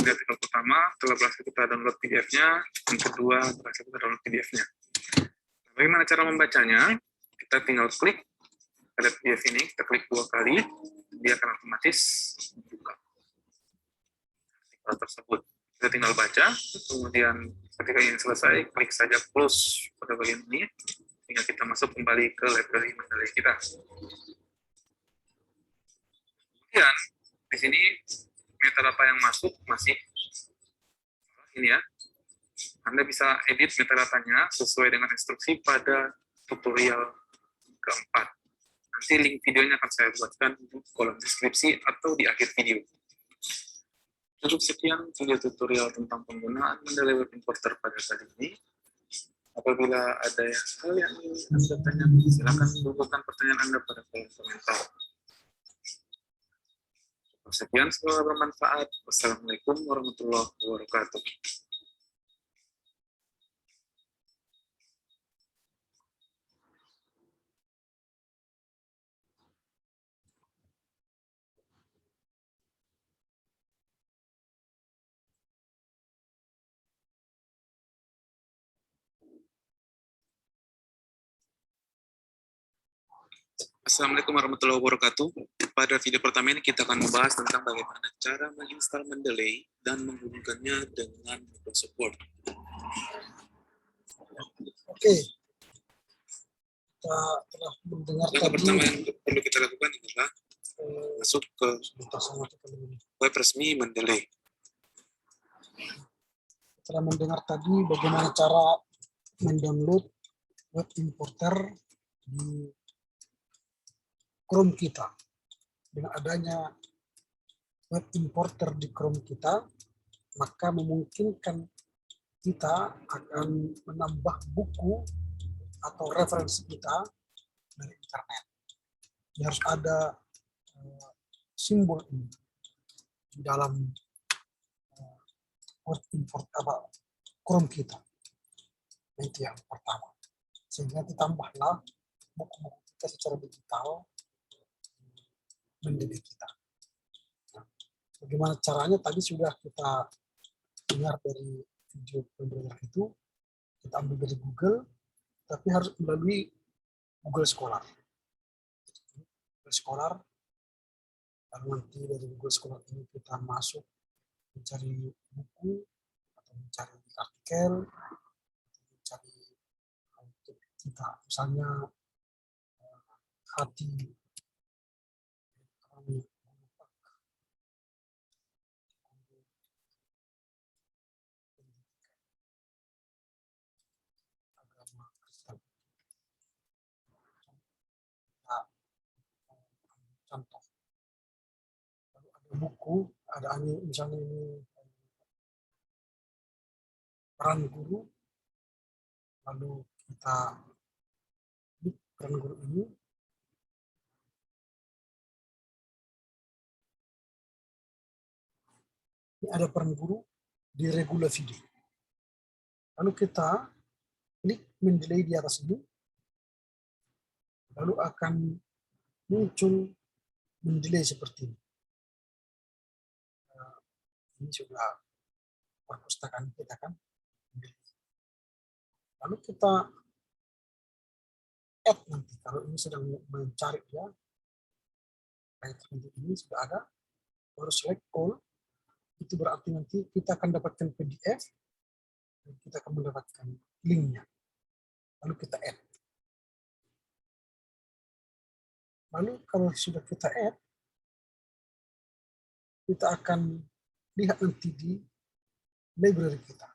Ini artikel pertama telah berhasil kita download PDF-nya, yang kedua berhasil kita download PDF-nya. Nah, bagaimana cara membacanya? Kita tinggal klik pada PDF ini, kita klik 2 kali, dia akan otomatis buka artikel tersebut. Kita tinggal baca, kemudian ketika ini selesai, klik saja close pada bagian ini, sehingga kita masuk kembali ke library Mendeley kita. Kemudian di sini metadata yang masuk masih ini ya. Anda bisa edit metadatanya sesuai dengan instruksi pada tutorial keempat. Nanti link videonya akan saya buatkan di kolom deskripsi atau di akhir video. Cukup sekian video tutorial tentang penggunaan Mendeley Web Importer pada kali ini. Apabila ada hal yang ingin Anda tanyakan, silakan bubuhkan pertanyaan Anda pada kolom komentar. Sekian, semoga bermanfaat. Wassalamualaikum warahmatullahi wabarakatuh. Assalamualaikum warahmatullahi wabarakatuh. Pada video pertama ini kita akan membahas tentang bagaimana cara menginstal Mendeley dan menghubungkannya dengan Microsoft Word. Oke, kita telah mendengar Langkah pertama yang perlu kita lakukan adalah masuk ke sebentar saya matikan dulu. web resmi Mendeley. Setelah mendengar tadi bagaimana cara mendownload web importer di Chrome kita. Dengan adanya web importer di Chrome kita, maka memungkinkan kita akan menambah buku atau referensi kita dari internet. Ini harus ada simbol ini di dalam web import Chrome kita. Itu yang pertama. Sehingga ditambahlah buku-buku kita secara digital Mendeley kita. Nah, bagaimana caranya tadi sudah kita dengar dari video pembelajaran itu, kita ambil dari Google, tapi harus melalui Google Scholar. Google Scholar, lalu nanti dari Google Scholar ini kita masuk mencari buku, atau mencari artikel, atau mencari kita, misalnya hati agama Kristen. Contoh, lalu ada buku, ada misalnya ini peran guru, lalu kita klik peran guru ini, ada peran guru di Regula Video. Lalu kita klik Mendeley di atas ini, lalu akan muncul Mendeley seperti ini. Ini sudah perpustakaan kita kan. Lalu kita add nanti, kalau ini sedang mencari dia, ini sudah ada, baru select all, itu berarti nanti kita akan dapatkan PDF, dan kita akan mendapatkan linknya. Lalu kita add. Lalu kalau sudah kita add, kita akan lihat nanti di library kita,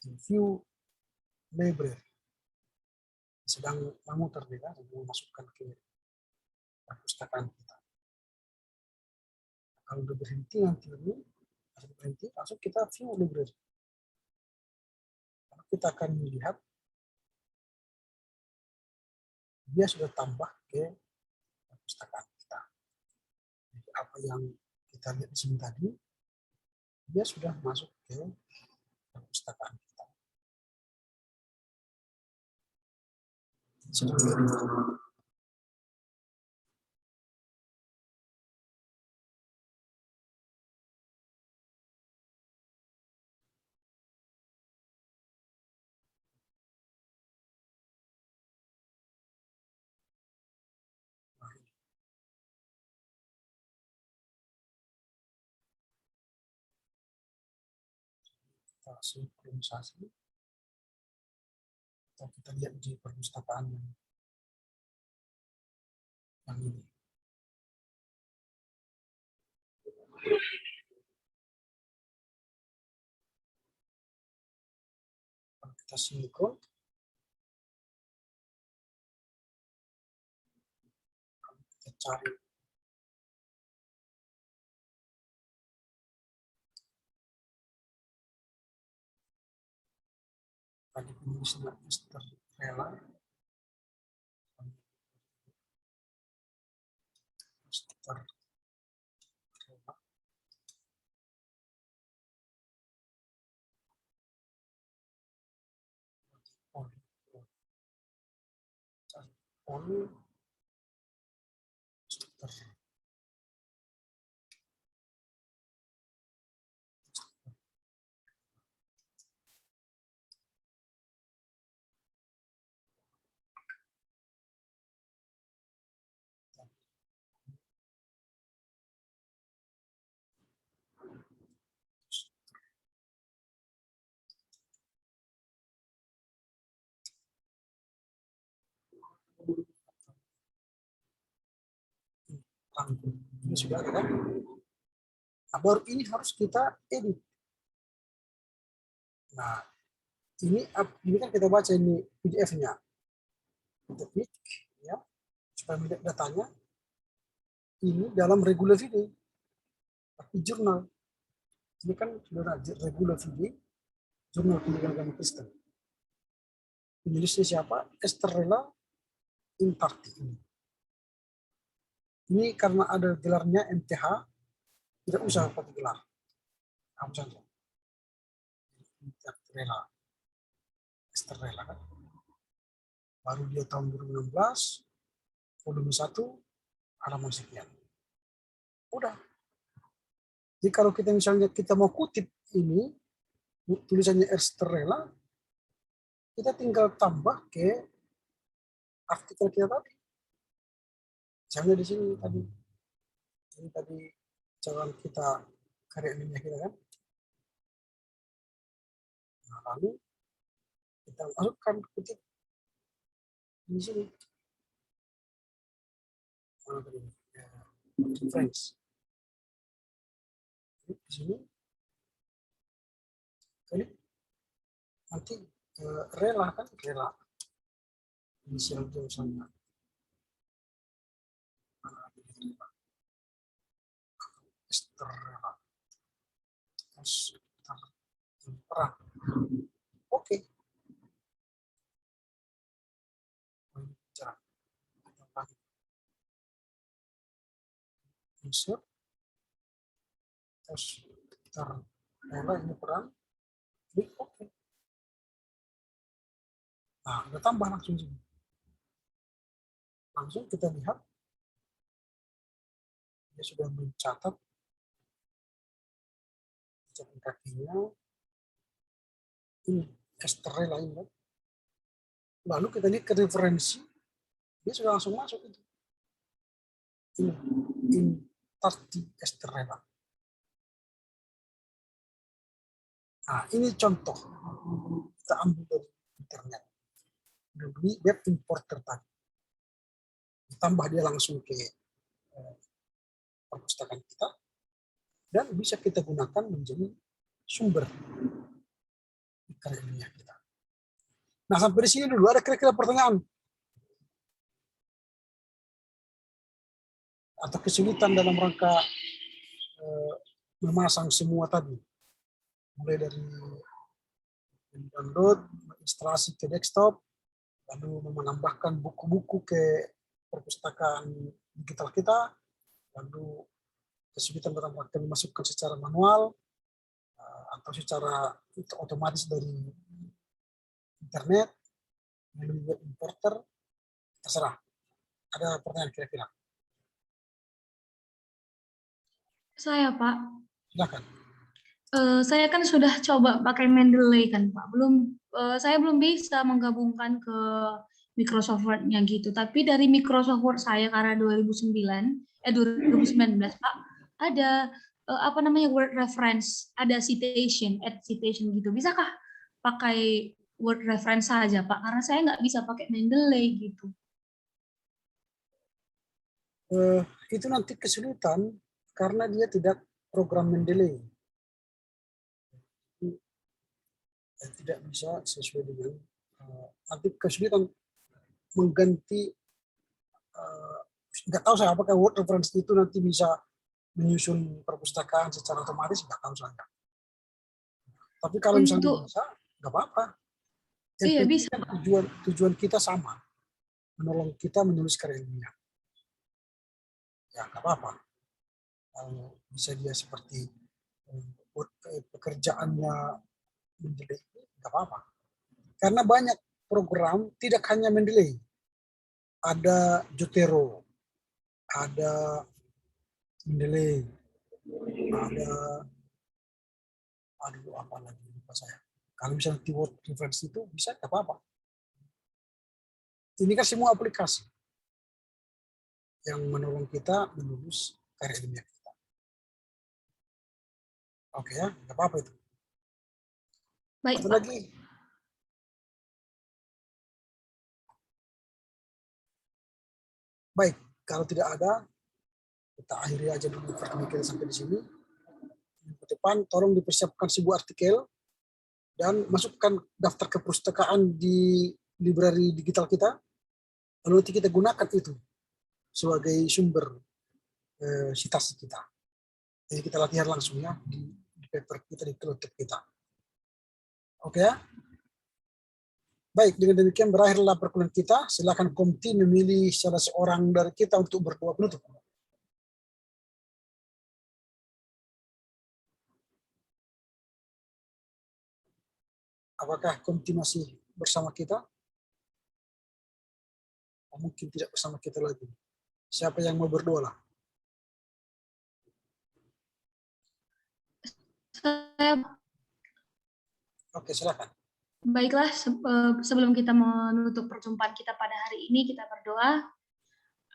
di view library. Sedang memutar dia, sedang memasukkan ke perpustakaan kita. Kalau udah berhenti nanti ini, berhenti, langsung kita view library. Lalu kita akan melihat dia sudah tambah ke perpustakaan kita. Jadi apa yang kita lihat di sini tadi, dia sudah masuk ke perpustakaan kita. Sedang kita sinkronisasi, atau kita lihat di perpustakaan yang ini. Kalau kita sinkron, kalau kita cari tadi penulisnya Mister Rela, Mister Rela, Mister Ini sudah ada kan? Nah, baru ini harus kita edit. Nah, ini kan kita baca ini PDF-nya. Kita klik ya, supaya melihat datanya. Ini dalam regular video, tapi jurnal. Ini kan sudah regular video, jurnal pendidikan agama Kristen. Penulisnya siapa? Estrella Intarti ini. Ini karena ada gelarnya MTH, tidak usah pakai gelar. Kamu saja. Estrella kan. Baru dia tahun 2016, volume 1, halaman sekian. Udah. Jadi kalau kita misalnya kita mau kutip ini, tulisannya Estrella, kita tinggal tambah ke artikel kita tadi. Misalnya di sini tadi. Ini tadi jalan kita karya ilmiah kita kan. Nah, lalu kita masukkan kutip di sini. Mana tadi? Reference. Di sini. Klik. Nanti rela kan, rela. Inisial jurusannya. Estrella. Perang. Oke. Insert. Terus terrela ini perang. Klik oke. Nah, kita tambah langsung sini. Langsung kita lihat dia sudah mencatat kakinya ini Estrella ini. Lalu kita lihat ke referensi, dia sudah langsung masuk itu. Ini Intarti Estrella. Nah, ini contoh kita ambil dari internet. Dari web importer tadi. Ditambah dia langsung ke perpustakaan kita dan bisa kita gunakan menjadi sumber karya ilmiah kita. Nah, sampai di sini dulu ada kira-kira pertanyaan atau kesulitan dalam rangka memasang semua tadi, mulai dari download, instalasi ke desktop, lalu menambahkan buku-buku ke perpustakaan digital kita, lalu kesulitan dalam rangka dimasukkan secara manual atau secara otomatis dari internet melalui web importer, terserah. Ada pertanyaan kira-kira? Saya, Pak. Silakan. Saya kan sudah coba pakai Mendeley kan, Pak. Saya belum bisa menggabungkan ke Microsoft Word-nya gitu. Tapi dari Microsoft Word saya karena 2019, Pak, ada apa namanya word reference, ada citation, add citation gitu. Bisakah pakai word reference saja, Pak? Karena saya nggak bisa pakai Mendeley gitu. Itu nanti kesulitan karena dia tidak program Mendeley. Tidak bisa sesuai dengan nanti kesulitan mengganti nggak tahu saya apakah word reference itu nanti bisa menyusun perpustakaan secara otomatis, nggak tahu saya. Tapi kalau misalnya bisa, nggak apa-apa. Iya bisa. Tujuan kita sama, menolong kita menulis karya ilmiah. Ya nggak apa-apa. Bisa dia seperti pekerjaannya Mendeley, nggak apa-apa. Karena banyak program tidak hanya Mendeley, ada Jotero, ada Mendeley, ada apa lagi lupa saya. Kalau misalnya keyword reference itu bisa nggak apa-apa. Ini kan semua aplikasi yang menolong kita menulis karya ilmiah kita. Oke ya, nggak apa-apa itu. Baik, Satu Pak. lagi. Baik, kalau tidak ada, kita akhiri aja dulu pertemuan kita sampai di sini. Minggu depan, tolong dipersiapkan sebuah artikel dan masukkan daftar kepustakaan di library digital kita. Lalu nanti kita gunakan itu sebagai sumber citasi kita. Jadi kita latihan langsung ya di paper kita, di kelompok kita. Oke ya? Baik, dengan demikian berakhirlah perkuliahan kita. Silakan komiti memilih salah seorang dari kita untuk berdoa penutup. Apakah komiti masih bersama kita? Oh, mungkin tidak bersama kita lagi. Siapa yang mau berdoa lah? Oke, silakan. Baiklah, sebelum kita menutup perjumpaan kita pada hari ini, kita berdoa.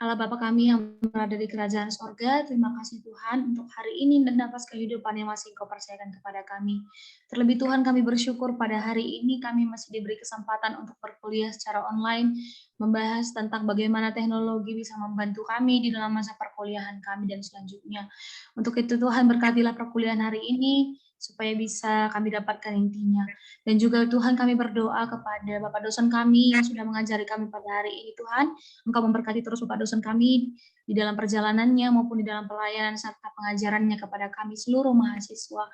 Allah Bapa kami yang berada di kerajaan sorga, terima kasih Tuhan untuk hari ini dan atas kehidupan yang masih Engkau percayakan kepada kami. Terlebih Tuhan, kami bersyukur pada hari ini kami masih diberi kesempatan untuk berkuliah secara online, membahas tentang bagaimana teknologi bisa membantu kami di dalam masa perkuliahan kami dan selanjutnya. Untuk itu Tuhan, berkatilah perkuliahan hari ini, supaya bisa kami dapatkan intinya. Dan juga Tuhan, kami berdoa kepada Bapak dosen kami yang sudah mengajari kami pada hari ini Tuhan. Engkau memberkati terus Bapak dosen kami di dalam perjalanannya maupun di dalam pelayanan serta pengajarannya kepada kami seluruh mahasiswa.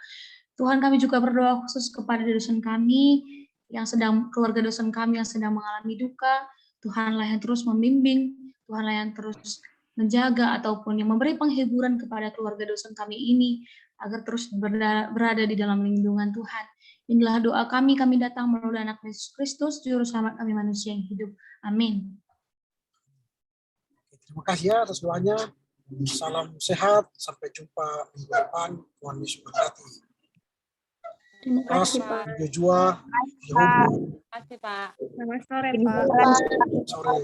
Tuhan, kami juga berdoa khusus kepada dosen kami yang sedang, keluarga dosen kami yang sedang mengalami duka. Tuhanlah yang terus membimbing, Tuhanlah yang terus menjaga ataupun yang memberi penghiburan kepada keluarga dosen kami ini agar terus berada di dalam lindungan Tuhan. Inilah doa kami datang melalui anak Yesus Kristus, Juru Selamat kami manusia yang hidup. Amin. Terima kasih ya atas doanya. Salam sehat, sampai jumpa minggu depan. Tuhan Yesus berkati. Terima kasih, Pak. Joshua, Terima kasih, Pak. Selamat sore, Pak. sore.